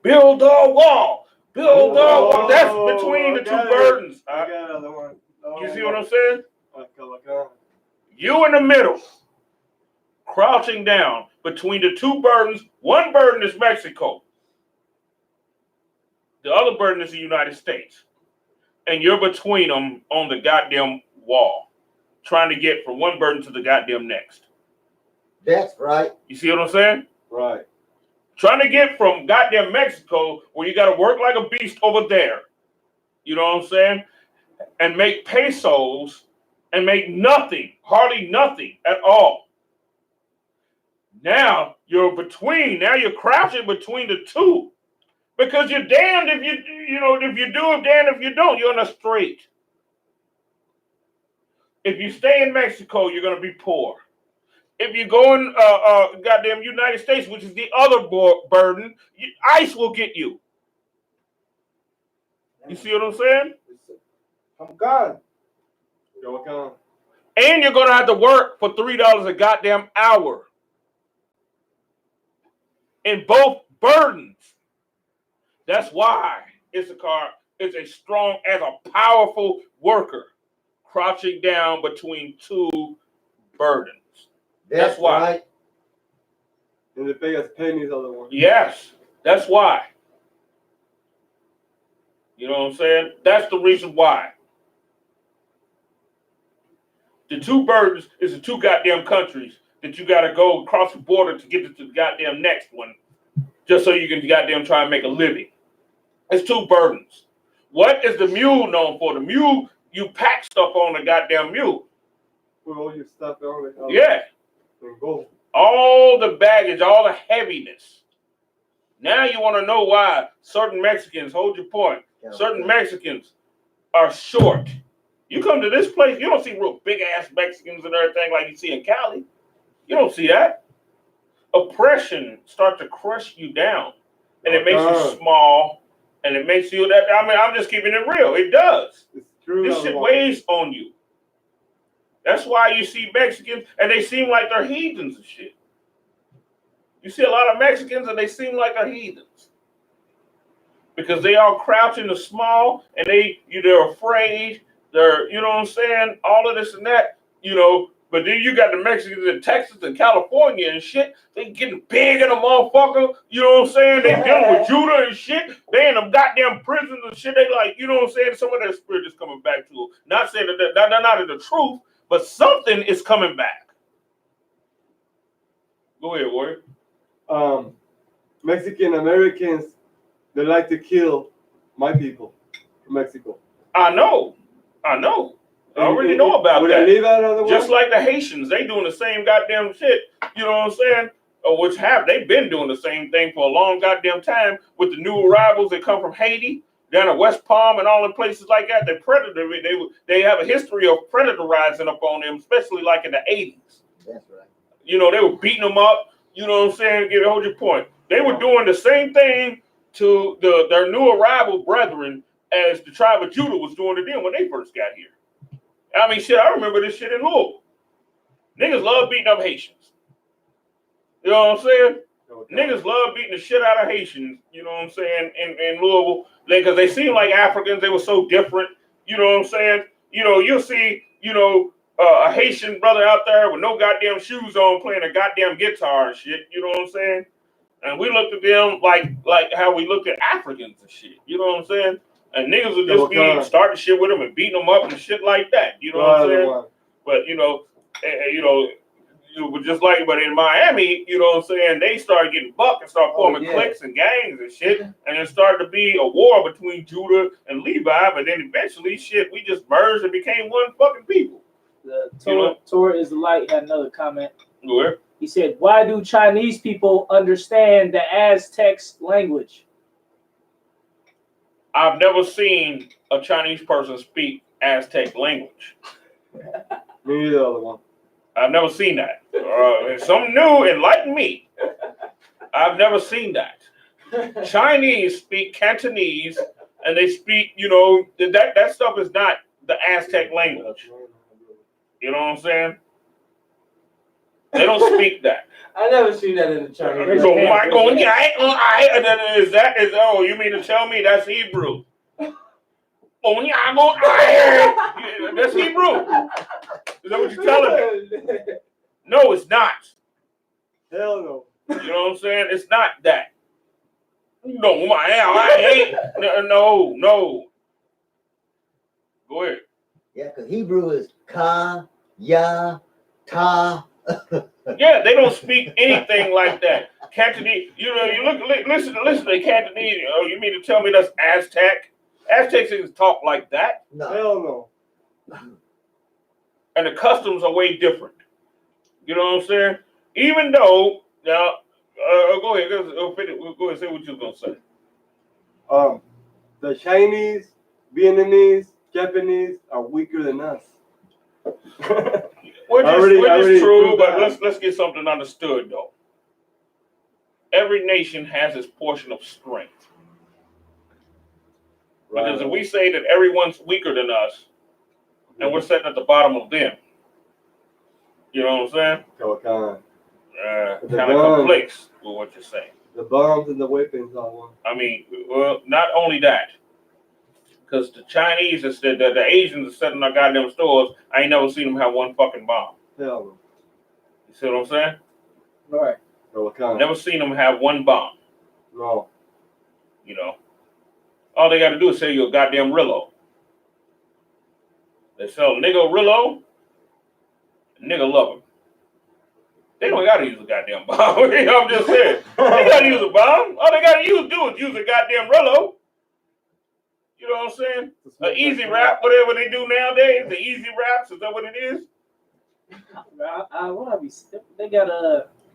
Build a wall. Build a wall. That's between the two burdens. I got another one. You see what I'm saying? Okay. You in the middle, crouching down between the two burdens. One burden is Mexico. The other burden is the United States. And you're between them on the goddamn wall, trying to get from one burden to the goddamn next. That's right. You see what I'm saying? Right. Trying to get from goddamn Mexico, where you got to work like a beast over there. You know what I'm saying? And make pesos and make nothing, hardly nothing at all. Now you're crouching between the two. Because you're damned if if you do, damned if you don't. You're in a strait. If you stay in Mexico, you're going to be poor. If you go in goddamn United States, which is the other burden, ICE will get you. You see what I'm saying? I'm gone. Go on. And you're going to have to work for $3 a goddamn hour. In both burdens. That's why Issachar is as a powerful worker, crouching down between two burdens. That's why. Right. And they pay us pennies on the one. Yes, that's why. You know what I'm saying? That's the reason why. The two burdens is the two goddamn countries that you got to go across the border to get to the goddamn next one just so you can goddamn try and make a living. It's two burdens. What is the mule known for? The mule, you pack stuff on the goddamn mule. Put all your stuff on it. Yeah. And go. All the baggage, all the heaviness. Now you want to know why certain Mexicans, hold your point, certain Mexicans are short. You come to this place, you don't see real big ass Mexicans and everything like you see in Cali. You don't see that. Oppression starts to crush you down, and it makes you small, and it makes you that. I mean, I'm just keeping it real. It does. It's true. This shit weighs on you. That's why you see Mexicans, and they seem like they're heathens and shit. You see a lot of Mexicans, and they seem like they're heathens because they all crouch in the small, and they're afraid. They're, you know what I'm saying? All of this and that, you know. But then you got the Mexicans in Texas and California and shit. They getting big in a motherfucker. You know what I'm saying? They dealing with Judah and shit. They in them goddamn prisons and shit. They like, you know what I'm saying? Some of that spirit is coming back to them. Not saying that they're not in the truth, but something is coming back. Go ahead, Warrior. Mexican Americans, they like to kill my people from Mexico. I know. I already know about would that. I leave out of the way? Just like the Haitians, they doing the same goddamn shit. You know what I'm saying? They've been doing the same thing for a long goddamn time with the new arrivals that come from Haiti, down at West Palm and all the places like that. They have a history of predatorizing up on them, especially like in the 80s. That's right. You know, they were beating them up. You know what I'm saying? Hold your point. They were doing the same thing to their new arrival brethren as the tribe of Judah was doing to them when they first got here. I mean, shit, I remember this shit in Louisville. Niggas love beating up Haitians. You know what I'm saying? Niggas love beating the shit out of Haitians, you know what I'm saying, in Louisville. Because they seem like Africans. They were so different. You know what I'm saying? You know, you'll see, a Haitian brother out there with no goddamn shoes on playing a goddamn guitar and shit. You know what I'm saying? And we looked at them like how we looked at Africans and shit. You know what I'm saying? And niggas would just be starting shit with them and beating them up and shit like that. You know what I'm saying? But but in Miami, you know what I'm saying, they started getting bucked and started forming cliques and gangs and shit. And it started to be a war between Judah and Levi. But then eventually, shit, we just merged and became one fucking people. Tor is the light had another comment. Where? He said, why do Chinese people understand the Aztec language? I've never seen a Chinese person speak Aztec language. Me either, other one. I've never seen that. Something new, enlighten me. I've never seen that. Chinese speak Cantonese, and they speak, that stuff is not the Aztec language. You know what I'm saying? They don't speak that. I never seen that in the Chinese. They go, you mean to tell me that's Hebrew? That's Hebrew. Is that what you're telling me? No, it's not. Hell no. You know what I'm saying? It's not that. No, I ain't. No. Go ahead. Yeah, because Hebrew is ka, ya, ta. Yeah, they don't speak anything like that. Cantonese, listen to Cantonese. Oh, you mean to tell me that's Aztec? Aztecs didn't talk like that. No. Hell no. And the customs are way different. You know what I'm saying? Even though, now, go ahead. Go ahead and say what you was going to say. The Chinese, Vietnamese, Japanese are weaker than us. Which is true, but let's get something understood, though. Every nation has its portion of strength. Right. Because if we say that everyone's weaker than us, and we're sitting at the bottom of them, you know what I'm saying? Kind of conflicts with what you're saying. The bombs and the weapons are one. I mean, well, not only that, because the Chinese, the Asians are setting our goddamn stores. I ain't never seen them have one fucking bomb. Hell no. You see what I'm saying? Right. Never seen them have one bomb. No. All they got to do is sell you a goddamn Rillo. They sell nigga Rillo, nigga love him. They don't gotta use a goddamn bomb. I'm just saying. They gotta use a bomb. All they gotta do is use a goddamn Rello. You know what I'm saying? An easy rap, whatever they do nowadays. The easy raps, is that what it is? They got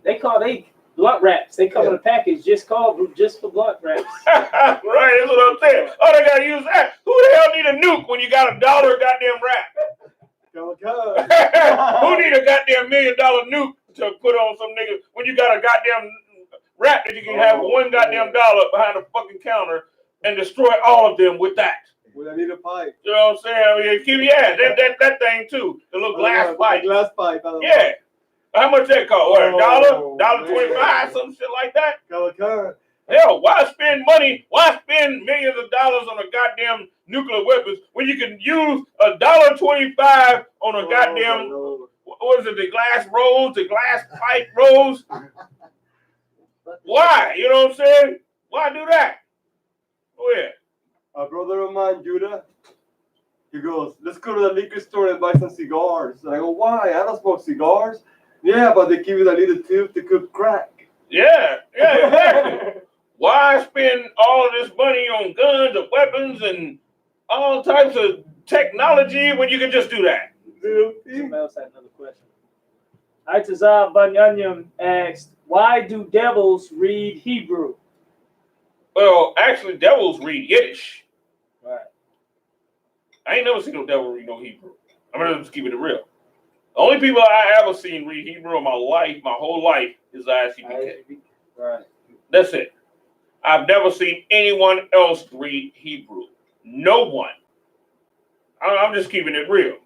they blunt wraps. They come in a package just for blunt wraps. Right, that's what I'm saying. Oh, they gotta use that. Who the hell need a nuke when you got $1 goddamn rap? Who need a goddamn $1 million nuke to put on some niggas when you got a goddamn rap that you can have $1 goddamn behind a fucking counter and destroy all of them with that? Well, I need a pipe. You know what I'm saying? I mean, that thing too. The little glass pipe. Glass pipe. Yeah. How much that cost? What, $1? man. $1.25, some shit like that? Calicut. Hell, why spend money? Why spend millions of dollars on a goddamn nuclear weapons when you can use $1.25 on a goddamn what is it? The glass rolls, the glass pipe rolls. Why? You know what I'm saying? Why do that? Go ahead. A brother of mine, Judah, he goes, let's go to the liquor store and buy some cigars. And I go, why? I don't smoke cigars. Yeah, but they give you that little tube to cook crack. Yeah, exactly. Why spend all of this money on guns and weapons and all types of technology when you can just do that? Somebody else had another question. Itazab Banyanyam asked, why do devils read Hebrew? Well, actually, devils read Yiddish. Right. I ain't never seen no devil read no Hebrew. I'm gonna just keep it real. The only people I ever seen read Hebrew in my life, my whole life, is I.S.U.P.K. Right. That's it. I've never seen anyone else read Hebrew. No one. I'm just keeping it real.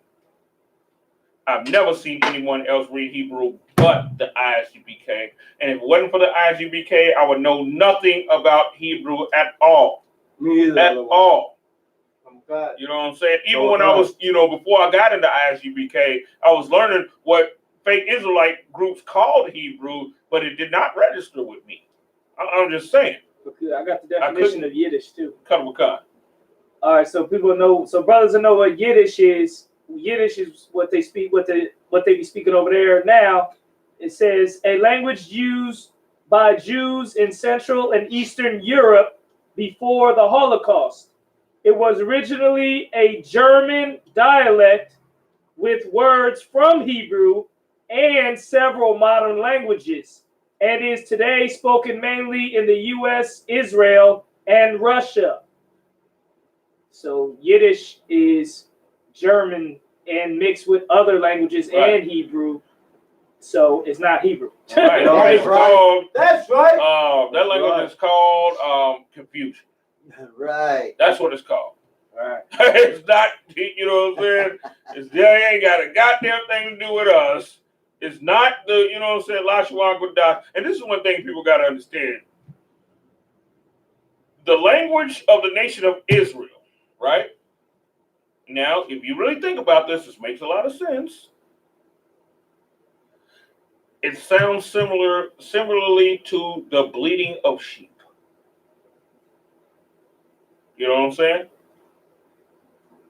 I've never seen anyone else read Hebrew but the I.S.U.P.K. And if it wasn't for the I.S.U.P.K, I would know nothing about Hebrew at all. Me either. At all. God. You know what I'm saying? Even when I was, before I got into I.S.U.P.K, I was learning what fake Israelite groups called Hebrew, but it did not register with me. I'm just saying. Okay, I got the definition of Yiddish too. Cut. All right, so people know, so brothers will know what Yiddish is. Yiddish is what they speak, what they be speaking over there now. It says a language used by Jews in Central and Eastern Europe before the Holocaust. It was originally a German dialect with words from Hebrew and several modern languages, and is today spoken mainly in the U.S., Israel, and Russia. So Yiddish is German and mixed with other languages and Hebrew, so it's not Hebrew. Right. That's right. That's right. That language is called confusion. Right. That's what it's called. Right. It's not, you know what I'm saying? They ain't got a goddamn thing to do with us. It's not the, you know what I'm saying, Lashwan Gudah. And this is one thing people got to understand. The language of the nation of Israel, right? Now, if you really think about this makes a lot of sense. It sounds similarly to the bleating of sheep. You know what I'm saying?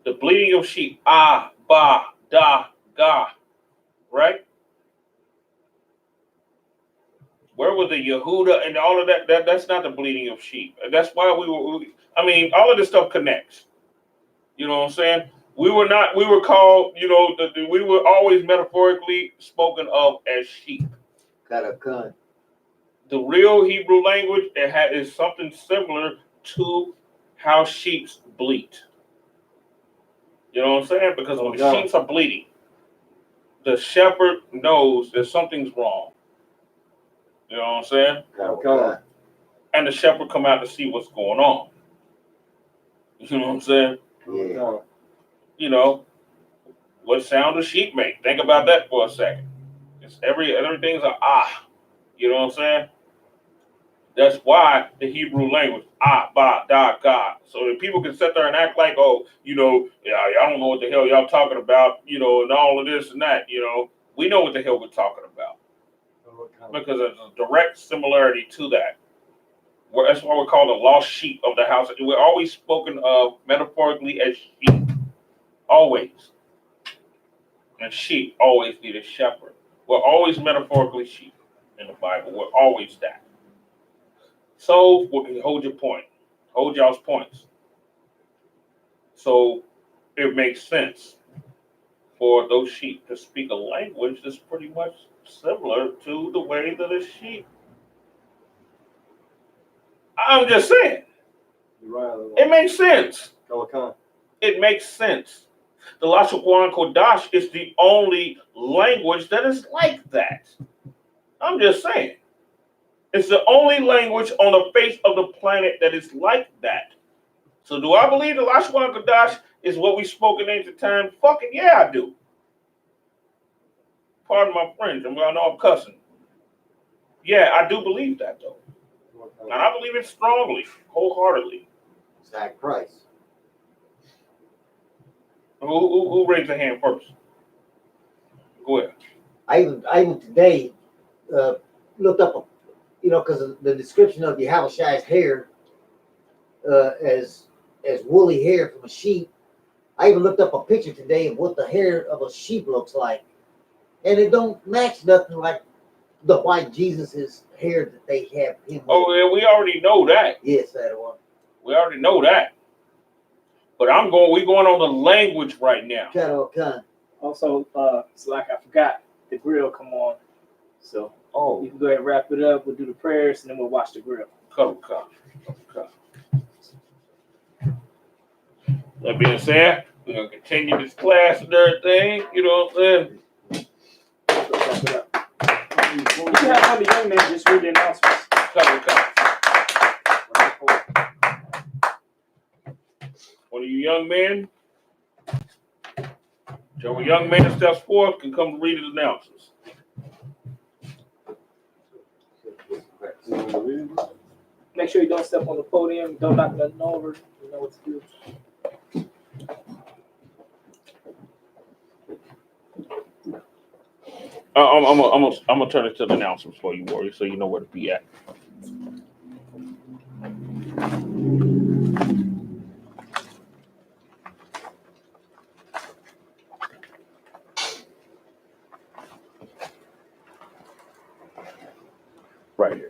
The bleating of sheep. Ah, ba, da, ga. Right? Where was the Yehuda and all of that? That's not the bleating of sheep. That's why all of this stuff connects. You know what I'm saying? We were called, we were always metaphorically spoken of as sheep. Cut. The real Hebrew language is something similar to how sheep bleat. You know what I'm saying? Because when the sheep are bleating, the shepherd knows that something's wrong. You know what I'm saying? Cut. And the shepherd come out to see what's going on. You know what I'm saying? Yeah. You know, what sound does sheep make? Think about that for a second. It's everything's an ah. You know what I'm saying? That's why the Hebrew language, ah, ba, da, ga. So that people can sit there and act like, oh, y'all don't know what the hell y'all talking about, and all of this and that, We know what the hell we're talking about. Because there's a direct similarity to that. That's why we're called the lost sheep of the house. We're always spoken of metaphorically as sheep. Always. And sheep always need a shepherd. We're always metaphorically sheep in the Bible. We're always that. So hold your point. Hold y'all's points. So it makes sense for those sheep to speak a language that's pretty much similar to the way that a sheep. I'm just saying. It makes sense. It makes sense. The Lashawan Kodash is the only language that is like that. I'm just saying. It's the only language on the face of the planet that is like that. So do I believe the Lashawan Kodash is what we spoke in ancient time? Fucking yeah, I do. Pardon my French. I know I'm cussing. Yeah, I do believe that though. And I believe it strongly, wholeheartedly. It's like Christ. Who raised their hand first? Go ahead. I even today looked up, because the description of Yahushai's hair as woolly hair from a sheep. I even looked up a picture today of what the hair of a sheep looks like, and it don't match nothing like the white Jesus's hair that they have him with. Oh yeah, we already know that. Yes, that one. We already know that. But we're going on the language right now. Also, it's like I forgot the grill come on. So you can go ahead and wrap it up. We'll do the prayers and then we'll watch the grill. Come. That being said, we're gonna continue this class and everything. You know what I'm saying? Wrap it up. You can have one of the young men just read the announcements. Come. One of you young men, so a young man steps forth can come to read his announcements. Make sure you don't step on the podium. Don't knock nothing over. You know what to do. I'm gonna turn it to the announcements for you, Warrior, so you know where to be at. Right here.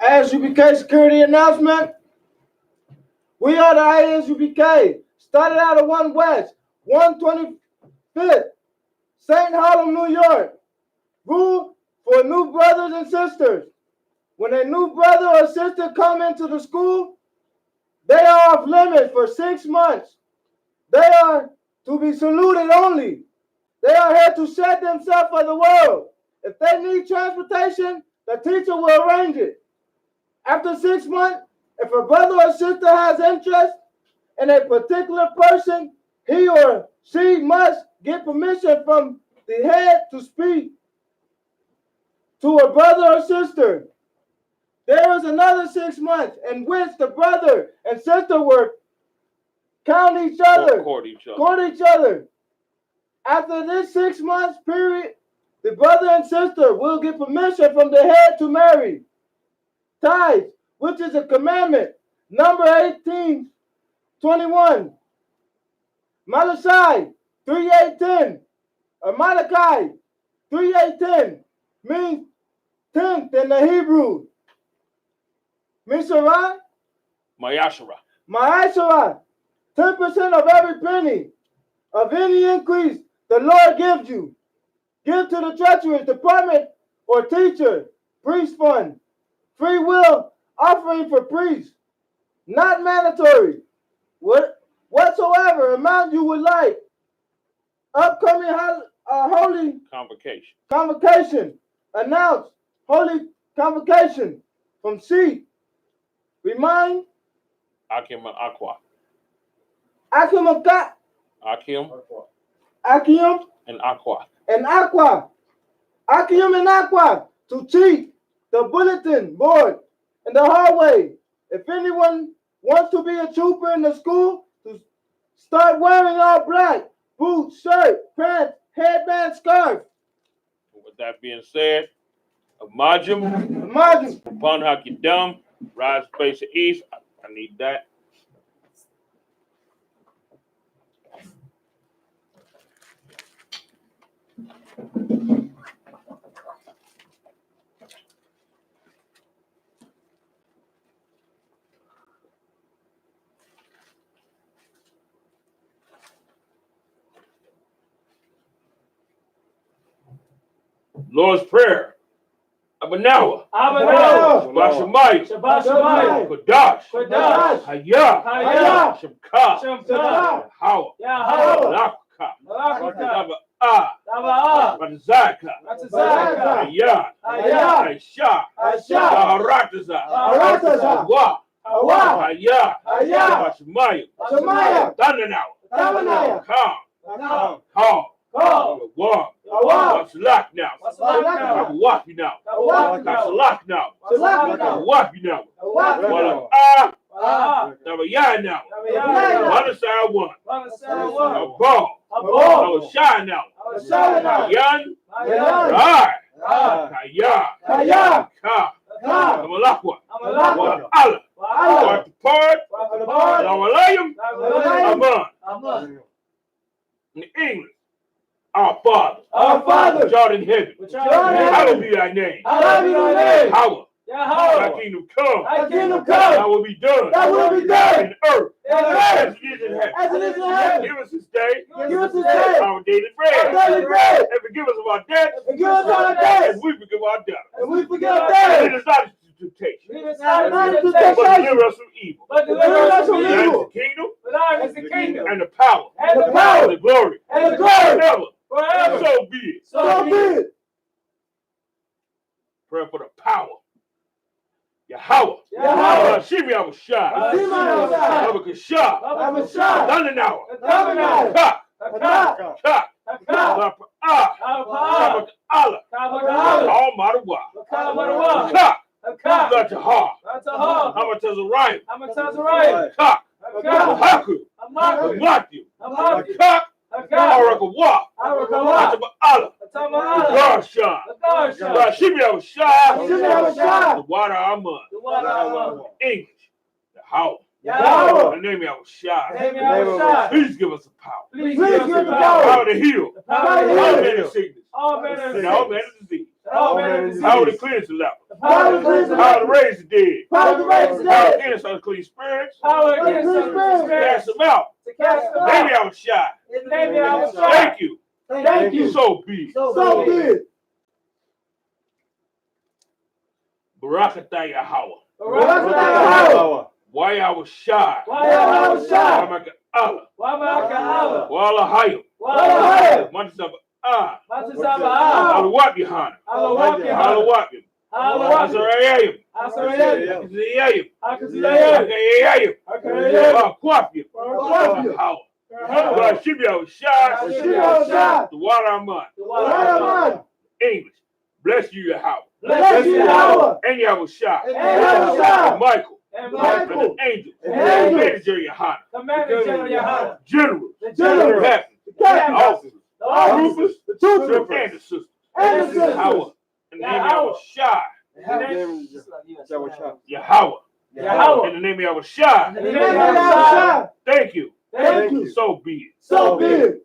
I.S.U.P.K security announcement. We are the I.S.U.P.K. Started out of 1 West, 125th, St. Harlem, New York. Rule for new brothers and sisters. When a new brother or sister come into the school, they are off limits for 6 months. They are to be saluted only. They are here to shed themselves for the world. If they need transportation, the teacher will arrange it. After 6 months, if a brother or sister has interest in a particular person, he or she must get permission from the head to speak to a brother or sister. There is another 6 months in which the brother and sister will court each other. After this 6 months period, the brother and sister will get permission from the head to marry. Tithes, which is a commandment, number 18:21. Malachi 3:8:10, or Malachi 3:8:10 means 10th in the Hebrew. Mishara, Ma'ashara, 10% of every penny of any increase the Lord gives you. Give to the treacherous department or teacher, priest fund, free will offering for priests, not mandatory. Whatsoever amount you would like. Upcoming holy convocation. Announce holy convocation from seat. Remind Akim and Aqua. Akim and Aqua. Akim and Aqua to cheat the bulletin board in the hallway. If anyone wants to be a trooper in the school, to start wearing all black, boots, shirt, pants, headband, scarf. With that being said, Imagine, upon Hakidam, rise face east. I need that. Lord's Prayer. Abanawa. Abanawa. Bashamayim. Shabbat Shemayim. Kodash. Kodash. Hayah. Hayah. Shemka. Shemka. Hawa. Yahweh. Lakka. Malakika. Taba'ah. Taba'ah. Batzaka. Batzaka. Hayah. Hayah. Aisha. Aisha. Baharataza. Baharataza. Hawa. Hawa. Hayah. Hayah. Bashamayim. Bashamayim. Dananawa. Dananawa. Kam. Call. Walk. Walk. Salak now. Salak Walk you now. Walk Salak now. Salak now. Walk you now. Walk Wala Tabayah now. Manasai one. A ball. Shine now. Yan. Rai. Kaya. Ka. Amalakwa. Wala Allah. Part. Lawalayim. Aman. In English. Our Father. Our Father. Which art in heaven. Hallowed be thy name. Power. Thy kingdom come. Thy will be done. In earth. As it is in heaven. Give us this day. Our daily bread. And forgive us of our debts. As we forgive our debtors. And lead us not into temptation. But deliver us from evil. Thine is the kingdom. And the power. And the glory. Forever. So be it. Prayer for the power. Yahweh. Shimi Awashai. Abakashah. Dananawa. Ka. Allah. Almighty Wa. Ka. Latahar. Hamatazariah. Ka. Haku. Matthew. Ka. Arakawa. Allah. Garshan. Shimi Awashai. The water Amun. English. Yahweh. The name of Awashai. Please give us the power. Power to heal. All manner of sickness. All manner of disease. Power to cleanse the leper. Power to raise the dead. Power against unclean spirits. Cast them out. Maybe I was shy. Thank you. Thank you. So be. So be. Barakatah Yahweh. Barakatah. Why I was shy. Allah. Wala Hayim. Mansab Ah. Alawat Yohanna. Alawat. Azarayim. Azarayim. Quafia. How? Shibia Shah. The water English. Bless you, Yahweh. And Yahweh Shah. Michael. And the angels. Commander Yohanna. General. Officers. The troopers. And the sisters. Yahweh. In the name of Yahweh Shai. Yahweh. In the name of Yahweh Shai. Thank you. So be it.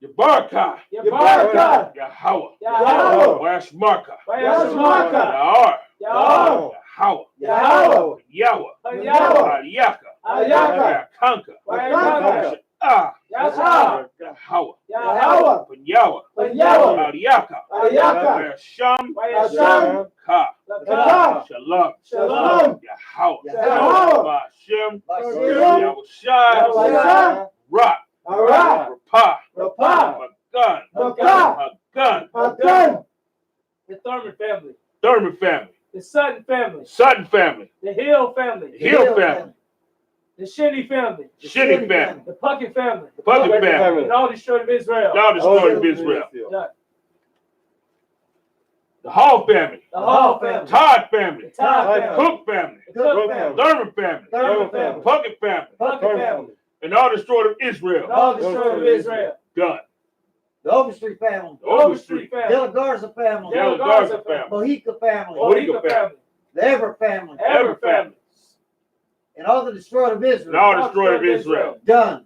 Yabarka. Yahweh. Washmarka. Yahweh. Aliyaka. Kanka. Yahweh. Aliyaka. Sham. Ka. Shalom. Yahweh. Bashem. Yahushai. Rock. Rapah. Magun. The Thurman family. The Sutton family. The Hill family. The Shinny family. The Puckett family. And all destroyed of Israel. The Hall family. Todd family. Cook family. Thurman family. Puckett family. And all destroyed of Israel. Done. The Overstreet family. Della Garza family. Mojica family. The Everett family. And all the destroyed of Israel. Done.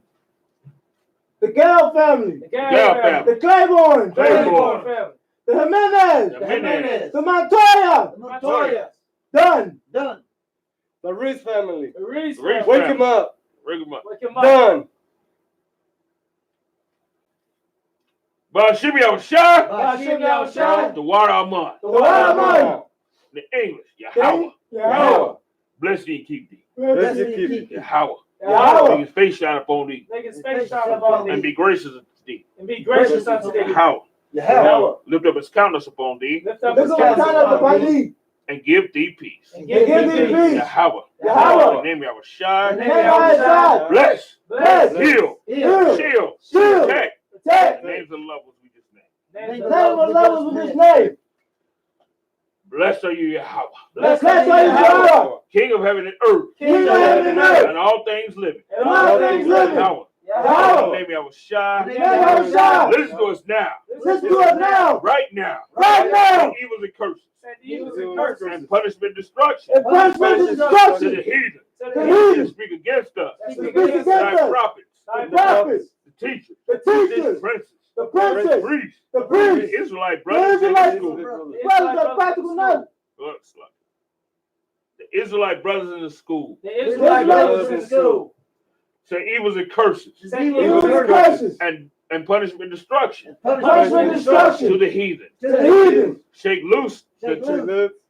The Gale family. The Claiborne. family. The Jimenez. The Montoya. Done. The Reese family. Wake him up. Ring them up. Done. Bashim Yahushua. Bashim Yahushua. The water Aman. The word of mine. The English. Yahweh. Yahweh. Bless thee and keep thee. Bless thee, keep thee. Yahweh. Yahweh. Make his face shine upon thee. Make his face shine upon And thee. be gracious unto thee. And be gracious unto thee. Yahweh. Yahweh. Lift up his countenance upon thee. Lift up Lift his up your countenance countenance upon upon thee. thee. And give thee peace. And Give thee peace. Yahweh. Yahweh. The name Yahushua. The name Yahushua. Bless. Bless. Heal. Heal. Shield. Shield. Protect. Protect. Names of lovers we just named. The name of lovers with his name. Blessed are you, Yahweh. Blessed are you, Yahweh. King of heaven and earth. King of heaven and earth. And all things living. And all things living. Yahweh. Yahweh. The name Yahushua. The name Yahushua. Listen to us now. Listen to us now. Right now. Right now. The evils and curses. And evils and curses. And punishment, destruction. And punishment and To the destruction. heathen. To The the heathen. That speak against us. that Speak speak against against Thy us. prophets. The prophets. The teachers. The teachers. Princes. The The princes. priests. The The priests. Israelite The brothers. Israelites. in the school. Brothers of practical knowledge. Look, slow. The Israelite brothers in the school. The Israelite brothers in school. Say evils and curses. Say Evil and curses. And punishment and destruction. Punishment and To destruction. the heathen. To the heathen. Shake loose Shake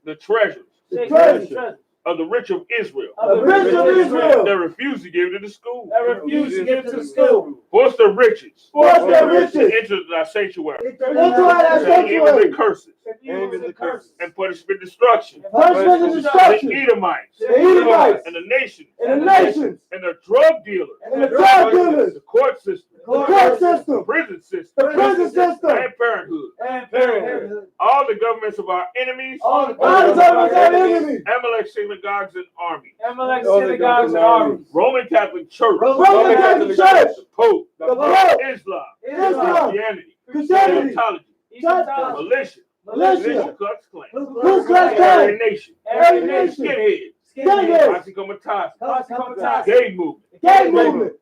the treasures Shake treasures. treasure. of the rich of Israel. Of the rich of Israel. That refuse to give to the school. That refuse to give to the school. Force their riches. Force their To riches. enter thy sanctuary. Into our Say evils sanctuary. and curses. And evils and curses. And punishment and destruction. Punishment and The destruction. Edomites. The Edomites. And the nations. And the nations. And the drug dealers. And the drug dealers. The court system. The court The system. prison system. The prison system. And parenthood. And parenthood. All the governments of our enemies. All the All the governments of enemies. Amalek synagogues and armies. Amalek synagogues and armies. Roman Catholic Church. Roman Catholic Church. The Pope. The Pope. Islam. Islam. Christianity. Christianity. Scientology. Egyptology. Militia. Militia. Ku Klux Klan. Ku Klux Klan. Every nation. Every nation. Skinheads. Skinheads. Oxycomatazzi. Gay movement. Gay movement.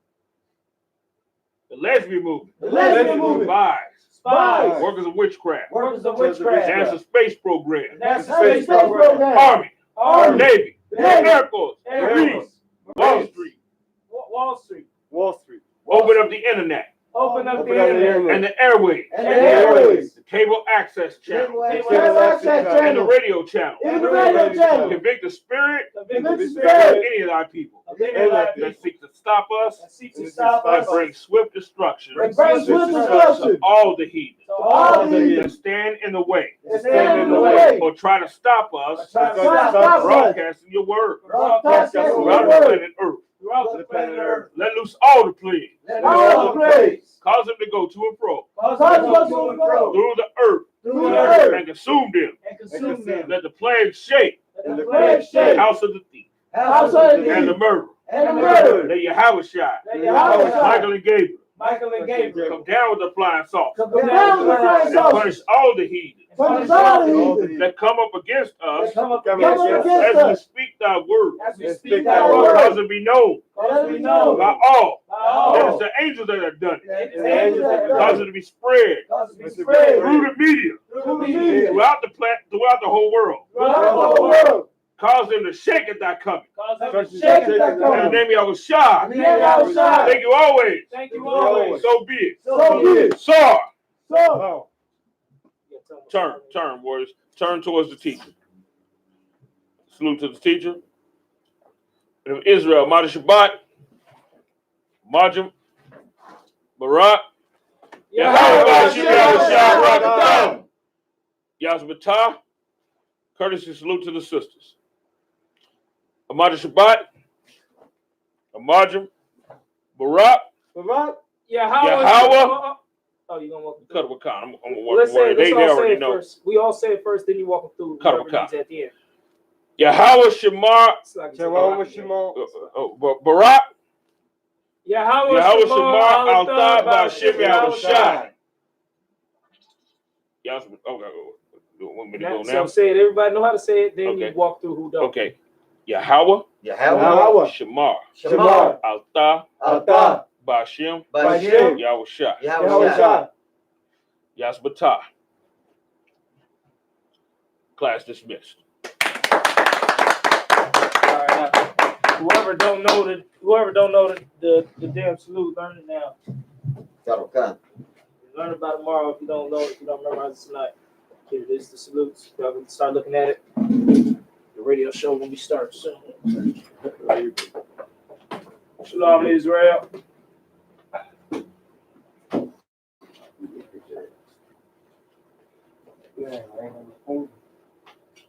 The lesbian movement. The lesbian movement. Spies. Spies. Workers of witchcraft. Workers of witchcraft. NASA space program. NASA Space space program. program. Army. Army. Navy. Navy. Air Force. Air Marines. Force. Wall Street. Wall Street. Wall Street. Open up the internet. Open up Open the up the internet. internet. And the airways. And the airways. The cable access channel. Cable access And the channel. radio channel. And the radio channel. Convict the spirit Convict the of spirit any of thy people of any of thy that people seek to stop us that seek to stop and us. bring swift destruction And bring swift destruction. to all the heathen To all the heathen heathen that stand in the way that stand in the way. or try to stop us Try to stop from us. broadcasting your word Broadcasting your throughout the word. planet Earth. throughout the planet Earth. Let loose all the plagues. Let all the praise. Cause them to go to and fro Cause us to go and fro through the earth Through the earth. and consume them. and consume them. Let the plague shake Let the plague plague the shake house of the thief House of the and the thief. murderer. And the murderer. Let Yahweh shine. Let Yahweh shine. Michael and Gabriel Michael and Gabriel. come down with the flying saucer Come down with the flying and saucer. punish all the heathen Punish all the heathen. that come up against us That come up Come against up us against as we us. speak thy word. as we As speak speak thy thy word. word. Cause it be known Cause we know by all by that it's all the angels that have done it. that the angels have Cause done it to be spread cause we Cause it spread through the media through the media throughout the whole world. Throughout the whole world. Cause them to shake at thy coming. Cause them Cause to you shake shake at at thy In the coming. name of Yahushua. In the name of Yahushua. Thank you always. Thank you always. So be it. So be it. Sar. So. Oh. Turn, warriors. Turn towards the teacher. Salute to the teacher. And of Israel, Mada Shabbat, Majim, Barak, Yazbatah. Courtesy salute to the sisters. Amada Shabbat, Amajim, Barak, Barak. Yahweh. Oh, you gonna walk them Cut through? up a con. I'm gonna Let's walk. say, They let's all say already it know. first. We all say it first, then you walk them through. Cut up a whatever needs con. at the end. Yahweh Shamar, It's like- Shalom, Shimon. Barak, Yahweh Yahweh Shamar Shamar, Al Al-Thah, Bashim Bashim Yahushai. Yahushai. Okay, want me to Now, go so now? say it. Everybody know how to say it. Then Okay. you walk through who don't. Okay. Yahweh Yahweh. Shamar, Shamar. Al-Thah, Al-Thah. Bashim Bashim. Yahushai. Yahushua. Yazbatah. Class dismissed. All right, now, whoever don't know the damn salute, learn it now. Got Learn about it tomorrow if you don't know, if you don't memorize it tonight. Here it is, the salutes. Y'all can start looking at it. The radio show will be starting soon. Shalom, Israel. Yeah,